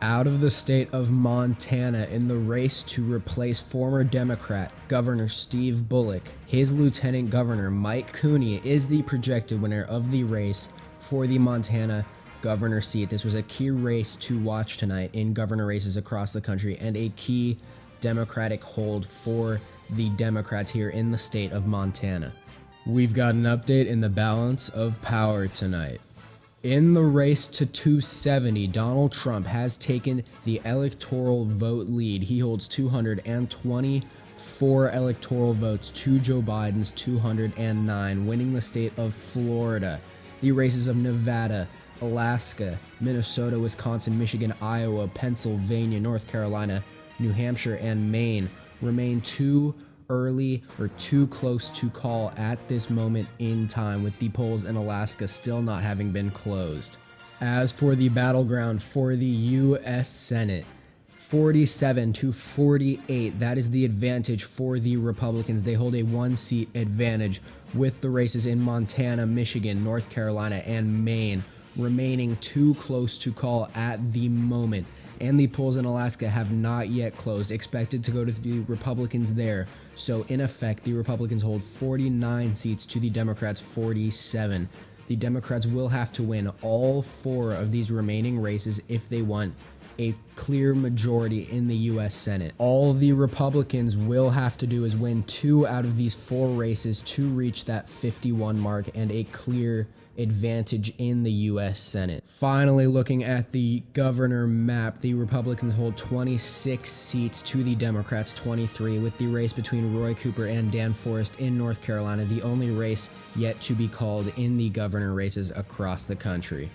B: Out of the state of Montana, in the race to replace former Democrat Governor Steve Bullock, his lieutenant governor Mike Cooney is the projected winner of the race for the Montana governor seat. This was a key race to watch tonight in governor races across the country and a key Democratic hold for the Democrats here in the state of Montana. We've got an update in the balance of power tonight. In the race to 270, Donald Trump has taken the electoral vote lead. He holds 224 electoral votes to Joe Biden's 209, winning the state of Florida. The races of Nevada, Alaska, Minnesota, Wisconsin, Michigan, Iowa, Pennsylvania, North Carolina, New Hampshire, and Maine remain too early or too close to call at this moment in time, with the polls in Alaska still not having been closed. As for the battleground for the U.S. Senate, 47 to 48, that is the advantage for the Republicans. They hold a one-seat advantage, with the races in Montana, Michigan, North Carolina, and Maine remaining too close to call at the moment. And the polls in Alaska have not yet closed, expected to go to the Republicans there. So in effect, the Republicans hold 49 seats to the Democrats' 47. The Democrats will have to win all 4 of these remaining races if they want a clear majority in the U.S. Senate. All the Republicans will have to do is win 2 out of these 4 races to reach that 51 mark and a clear advantage in the U.S. Senate. Finally, looking at the governor map, the Republicans hold 26 seats to the Democrats' 23, with the race between Roy Cooper and Dan Forest in North Carolina the only race yet to be called in the governor races across the country.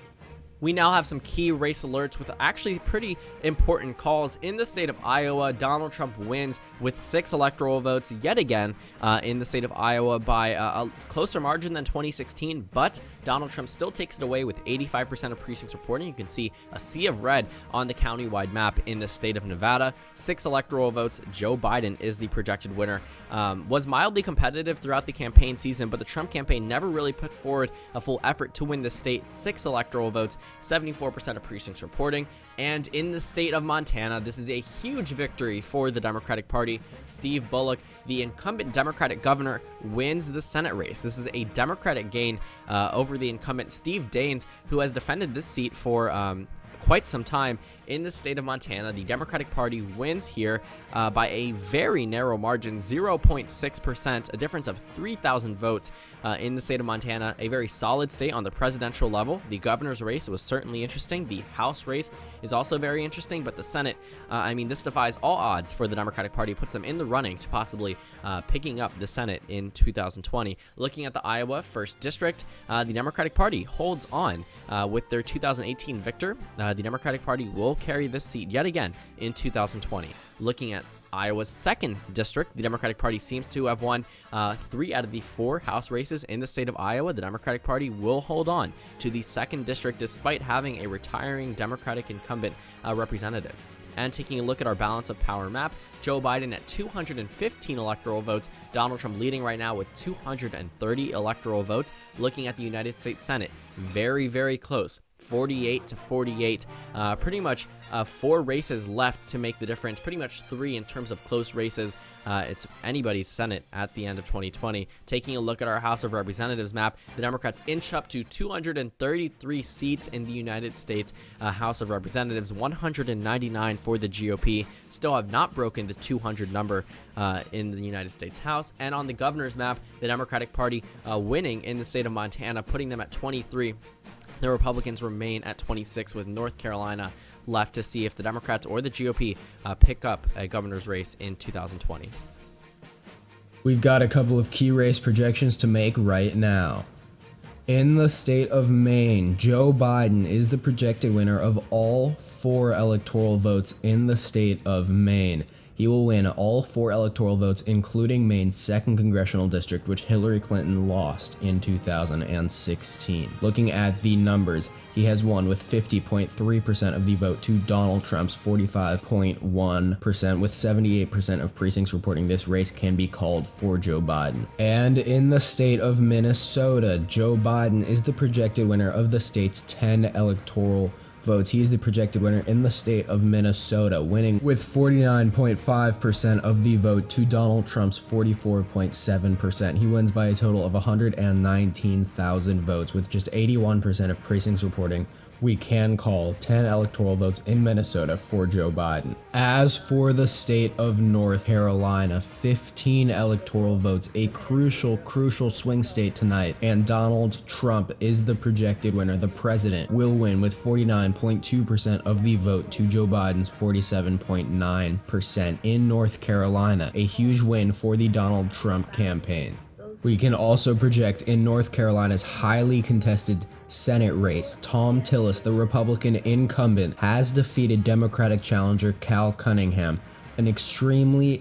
A: We now have some key race alerts with actually pretty important calls. In the state of Iowa, Donald Trump wins with 6 electoral votes yet again in the state of Iowa by a closer margin than 2016, but Donald Trump still takes it away with 85% of precincts reporting. You can see a sea of red on the countywide map in the state of Nevada. 6 electoral votes. Joe Biden is the projected winner. Was mildly competitive throughout the campaign season, but the Trump campaign never really put forward a full effort to win the state. 6 electoral votes. 74% of precincts reporting. And in the state of Montana, this is a huge victory for the Democratic Party. Steve Bullock, the incumbent Democratic governor, wins the Senate race. This is a Democratic gain over the incumbent Steve Daines, who has defended this seat for quite some time in the state of Montana. The Democratic Party wins here by a very narrow margin, 0.6%, a difference of 3,000 votes in the state of Montana. A very solid state on the presidential level. The governor's race was certainly interesting. The House race is also very interesting, but the Senate, this defies all odds for the Democratic Party, puts them in the running to possibly picking up the Senate in 2020. Looking at the Iowa 1st District, the Democratic Party holds on with their 2018 victor. The Democratic Party will carry this seat yet again in 2020. Looking at Iowa's 2nd District, the Democratic Party seems to have won 3 out of the 4 House races in the state of Iowa. The Democratic Party will hold on to the 2nd District despite having a retiring Democratic incumbent representative. And taking a look at our balance of power map, Joe Biden at 215 electoral votes, Donald Trump leading right now with 230 electoral votes. Looking at the United States Senate, very, very close. 48 to 48, pretty much 4 races left to make the difference, pretty much 3 in terms of close races. It's anybody's Senate at the end of 2020. Taking a look at our House of Representatives map, the Democrats inch up to 233 seats in the United States House of Representatives, 199 for the GOP. Still have not broken the 200 number in the United States House. And on the governor's map, the Democratic Party winning in the state of Montana, putting them at 23. The Republicans remain at 26, with North Carolina left to see if the Democrats or the GOP pick up a governor's race in 2020.
B: We've got a couple of key race projections to make right now. In the state of Maine, Joe Biden is the projected winner of all 4 electoral votes in the state of Maine. He will win all 4 electoral votes, including Maine's 2nd congressional district, which Hillary Clinton lost in 2016. Looking at the numbers, he has won with 50.3% of the vote to Donald Trump's 45.1%, with 78% of precincts reporting this race can be called for Joe Biden. And in the state of Minnesota, Joe Biden is the projected winner of the state's 10 electoral votes. He is the projected winner in the state of Minnesota, winning with 49.5% of the vote to Donald Trump's 44.7%. He wins by a total of 119,000 votes, with just 81% of precincts reporting we can call 10 electoral votes in Minnesota for Joe Biden. As for the state of North Carolina, 15 electoral votes, a crucial swing state tonight, and Donald Trump is the projected winner. The president will win with 49.2% of the vote to Joe Biden's 47.9% in North Carolina, a huge win for the Donald Trump campaign. We can also project in North Carolina's highly contested Senate race, Tom Tillis, the Republican incumbent, has defeated Democratic challenger Cal Cunningham. An extremely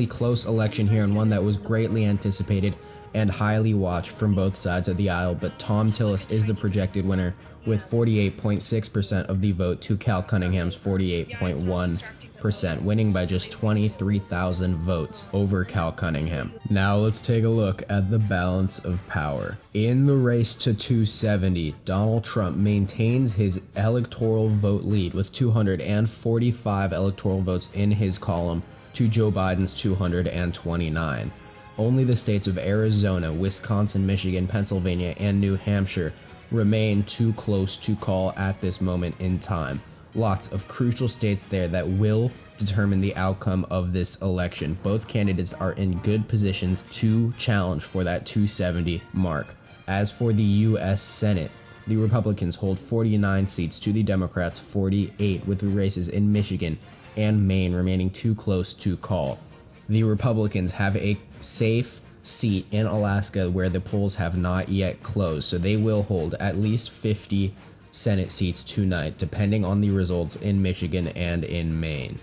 B: close election here, and one that was greatly anticipated and highly watched from both sides of the aisle, but Tom Tillis is the projected winner with 48.6% of the vote to Cal Cunningham's 48.1%, winning by just 23,000 votes over Cal Cunningham. Now let's take a look at the balance of power. In the race to 270, Donald Trump maintains his electoral vote lead with 245 electoral votes in his column to Joe Biden's 229. Only the states of Arizona, Wisconsin, Michigan, Pennsylvania, and New Hampshire remain too close to call at this moment in time. Lots of crucial states there that will determine the outcome of this election. Both candidates are in good positions to challenge for that 270 mark. As for the U.S. Senate, the Republicans hold 49 seats to the Democrats' 48, with the races in Michigan and Maine remaining too close to call. The Republicans have a safe seat in Alaska where the polls have not yet closed, so they will hold at least 50 Senate seats tonight, depending on the results in Michigan and in Maine.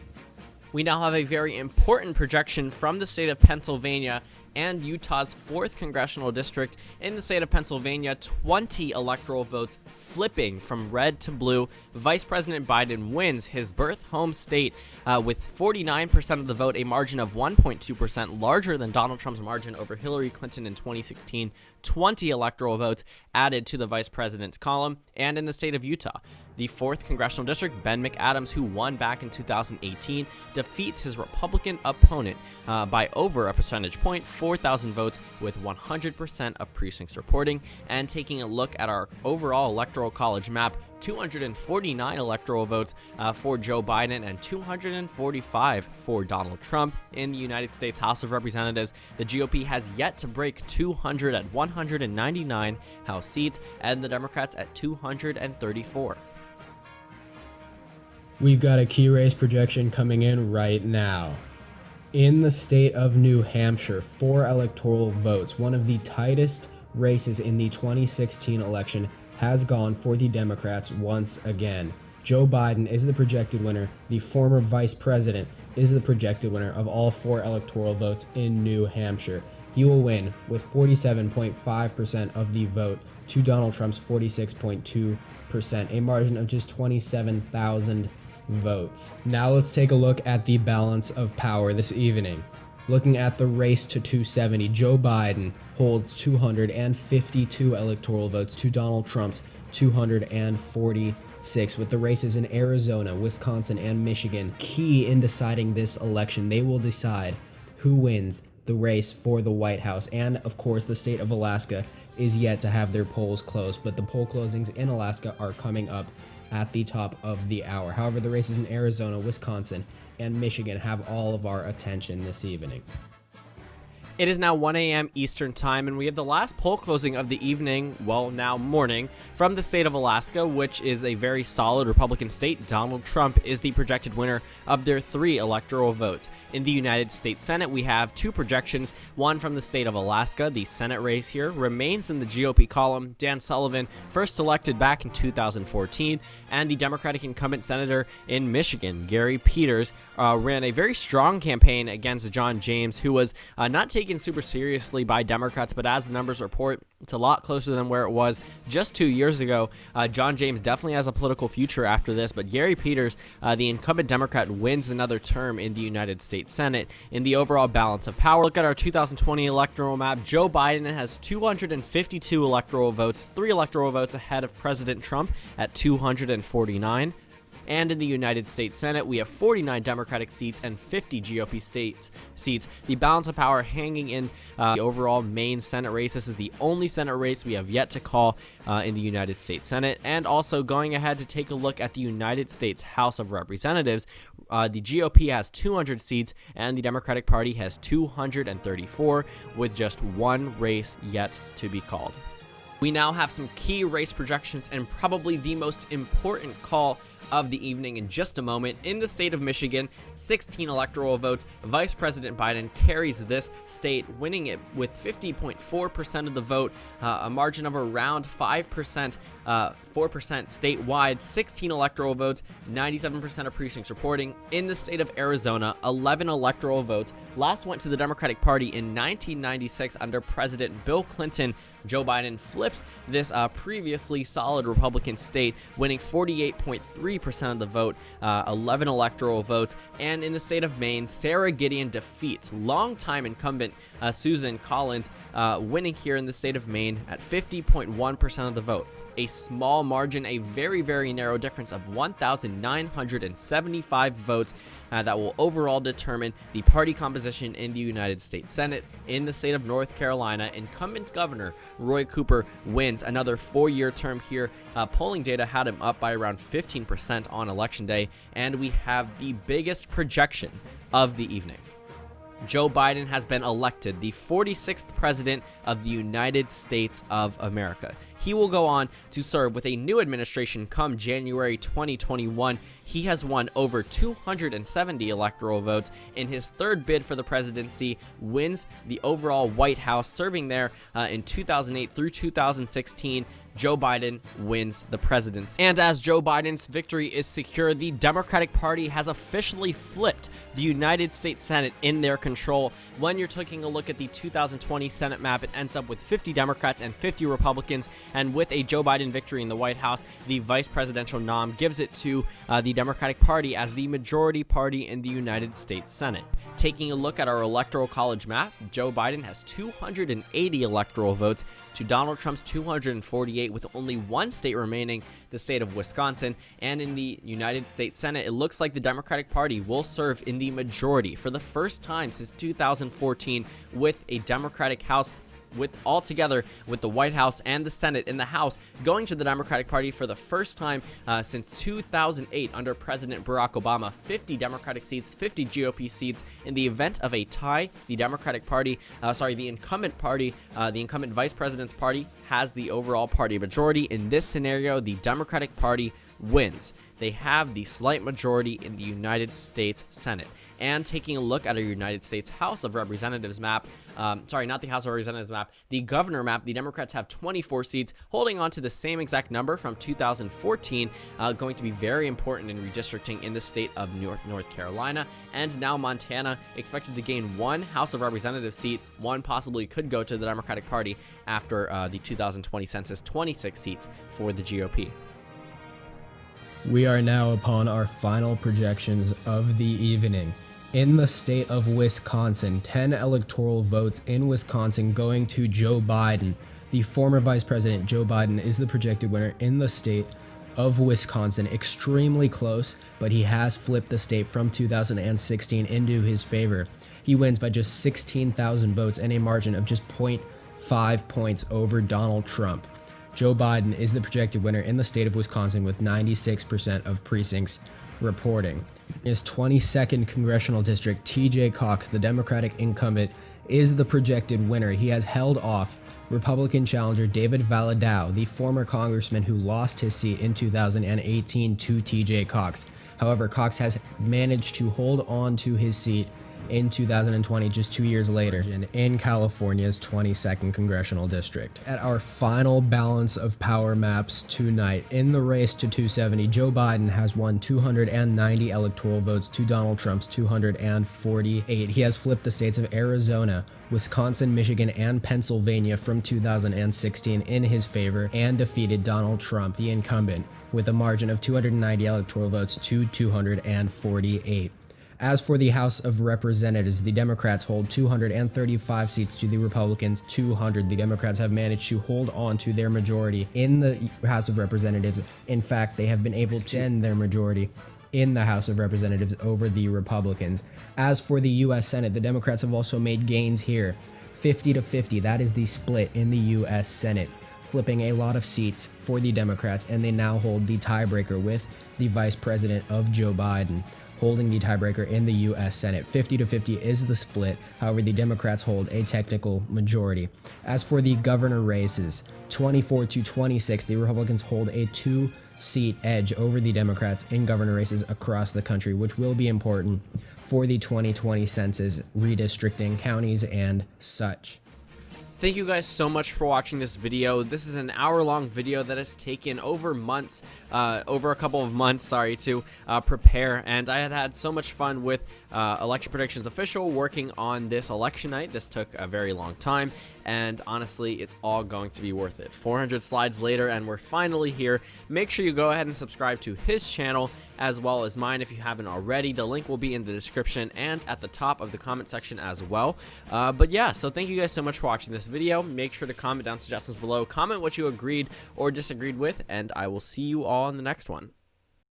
A: We now have a very important projection from the state of Pennsylvania and Utah's 4th congressional district. In the state of Pennsylvania, 20 electoral votes flipping from red to blue. Vice President Biden wins his birth home state with 49% of the vote, a margin of 1.2% larger than Donald Trump's margin over Hillary Clinton in 2016. 20 electoral votes added to the vice president's column. And in the state of Utah, the 4th congressional district, Ben McAdams, who won back in 2018, defeats his Republican opponent by over a percentage point, 4,000 votes, with 100% of precincts reporting. And taking a look at our overall electoral college map, 249 electoral votes for Joe Biden and 245 for Donald Trump. In the United States House of Representatives, the GOP has yet to break 200 at 199 House seats, and the Democrats at 234.
B: We've got a key race projection coming in right now. In the state of New Hampshire, 4 electoral votes, one of the tightest races in the 2016 election, has gone for the Democrats once again. Joe Biden is the projected winner. The former vice president is the projected winner of all 4 electoral votes in New Hampshire. He will win with 47.5% of the vote to Donald Trump's 46.2%, a margin of just 27,000 votes. Now let's take a look at the balance of power this evening. Looking at the race to 270, Joe Biden holds 252 electoral votes to Donald Trump's 246, with the races in Arizona, Wisconsin, and Michigan key in deciding this election. They will decide who wins the race for the White House. And of course, the state of Alaska is yet to have their polls closed, but the poll closings in Alaska are coming up at the top of the hour. However, the races in Arizona, Wisconsin, and Michigan have all of our attention this evening.
A: It is now 1 a.m. Eastern Time, and we have the last poll closing of the evening, well, now morning, from the state of Alaska, which is a very solid Republican state. Donald Trump is the projected winner of their 3 electoral votes. In the United States Senate, we have 2 projections, one from the state of Alaska. The Senate race here remains in the GOP column. Dan Sullivan, first elected back in 2014, and the Democratic incumbent senator in Michigan, Gary Peters, ran a very strong campaign against John James, who was not taken super seriously by Democrats, but as the numbers report, it's a lot closer than where it was just 2 years ago. John James definitely has a political future after this, but Gary Peters, the incumbent Democrat, wins another term in the United States Senate in the overall balance of power. Look at our 2020 electoral map. Joe Biden has 252 electoral votes, 3 electoral votes ahead of President Trump at 249. And in the United States Senate, we have 49 Democratic seats and 50 GOP seats. The balance of power hanging in the overall main Senate race. This is the only Senate race we have yet to call in the United States Senate. And also going ahead to take a look at the United States House of Representatives. The GOP has 200 seats and the Democratic Party has 234, with just 1 race yet to be called. We now have some key race projections and probably the most important call of the evening in just a moment. In the state of Michigan, 16 electoral votes. Vice President Biden carries this state, winning it with 50.4% of the vote, a margin of around 5%, 4% statewide, 16 electoral votes, 97% of precincts reporting. In the state of Arizona, 11 electoral votes. Last went to the Democratic Party in 1996 under President Bill Clinton. Joe Biden flips this previously solid Republican state, winning 48.3% of the vote, 11 electoral votes. And in the state of Maine, Sarah Gideon defeats longtime incumbent Susan Collins, winning here in the state of Maine at 50.1% of the vote. A small margin, a very, very narrow difference of 1,975 votes that will overall determine the party composition in the United States Senate. In the state of North Carolina, incumbent Governor Roy Cooper wins another 4-year term here. Polling data had him up by around 15% on Election Day, and we have the biggest projection of the evening. Joe Biden has been elected the 46th president of the United States of America. He will go on to serve with a new administration come January 2021. He has won over 270 electoral votes in his 3rd bid for the presidency, wins the overall White House, serving there in 2008 through 2016. Joe Biden wins the presidency. And as Joe Biden's victory is secure, the Democratic Party has officially flipped the United States Senate in their control. When you're taking a look at the 2020 Senate map, it ends up with 50 Democrats and 50 Republicans. And with a Joe Biden victory in the White House, the vice presidential nom gives it to the Democratic Party as the majority party in the United States Senate. Taking a look at our electoral college map, Joe Biden has 280 electoral votes to Donald Trump's 248, with only 1 state remaining, the state of Wisconsin. And in the United States Senate, it looks like the Democratic Party will serve in the majority for the first time since 2014, with a Democratic House, with altogether with the White House and the Senate in the House going to the Democratic Party for the first time since 2008 under President Barack Obama. 50 Democratic seats, 50 GOP seats. In the event of a tie, the Democratic Party, the incumbent party, the incumbent vice president's party has the overall party majority. In this scenario, the Democratic Party wins. They have the slight majority in the United States Senate. And taking a look at our United States House of Representatives map, not the House of Representatives map, the governor map, the Democrats have 24 seats, holding on to the same exact number from 2014, going to be very important in redistricting in the state of North Carolina. And now Montana, expected to gain 1 House of Representatives seat. 1 possibly could go to the Democratic Party after the 2020 census, 26 seats for the GOP.
B: We are now upon our final projections of the evening. In the state of Wisconsin, 10 electoral votes in Wisconsin going to Joe Biden. The former Vice President Joe Biden is the projected winner in the state of Wisconsin. Extremely close, but he has flipped the state from 2016 into his favor. He wins by just 16,000 votes and a margin of just 0.5 points over Donald Trump. Joe Biden is the projected winner in the state of Wisconsin with 96% of precincts reporting. In his 22nd congressional district, TJ Cox, the Democratic incumbent, is the projected winner. He has held off Republican challenger David Valadao, the former congressman who lost his seat in 2018 to TJ Cox. However, Cox has managed to hold on to his seat in 2020, just 2 years later, in California's 22nd congressional district. At our final balance of power maps tonight, in the race to 270, Joe Biden has won 290 electoral votes to Donald Trump's 248. He has flipped the states of Arizona, Wisconsin, Michigan, and Pennsylvania from 2016 in his favor, and defeated Donald Trump, the incumbent, with a margin of 290 electoral votes to 248. As for the House of Representatives, the Democrats hold 235 seats to the Republicans' 200. The Democrats have managed to hold on to their majority in the House of Representatives. In fact, they have been able to extend their majority in the House of Representatives over the Republicans. As for the U.S. Senate, the Democrats have also made gains here. 50-50, that is the split in the U.S. Senate, flipping a lot of seats for the Democrats, and they now hold the tiebreaker with the Vice President of Joe Biden, holding the tiebreaker in the U.S. Senate. 50-50 is the split. However, the Democrats hold a technical majority. As for the governor races, 24-26, the Republicans hold a 2-seat edge over the Democrats in governor races across the country, which will be important for the 2020 census, redistricting counties and such.
A: Thank you guys so much for watching this video. This is an hour-long video that has taken over a couple of months, to prepare, and I had so much fun with Election Predictions Official working on this election night. This took a very long time, and honestly, it's all going to be worth it. 400 slides later, and we're finally here. Make sure you go ahead and subscribe to his channel as well as mine if you haven't already. The link will be in the description and at the top of the comment section as well. But yeah, so thank you guys so much for watching this video. Make sure to comment down suggestions below. Comment what you agreed or disagreed with, and I will see you all in the next one.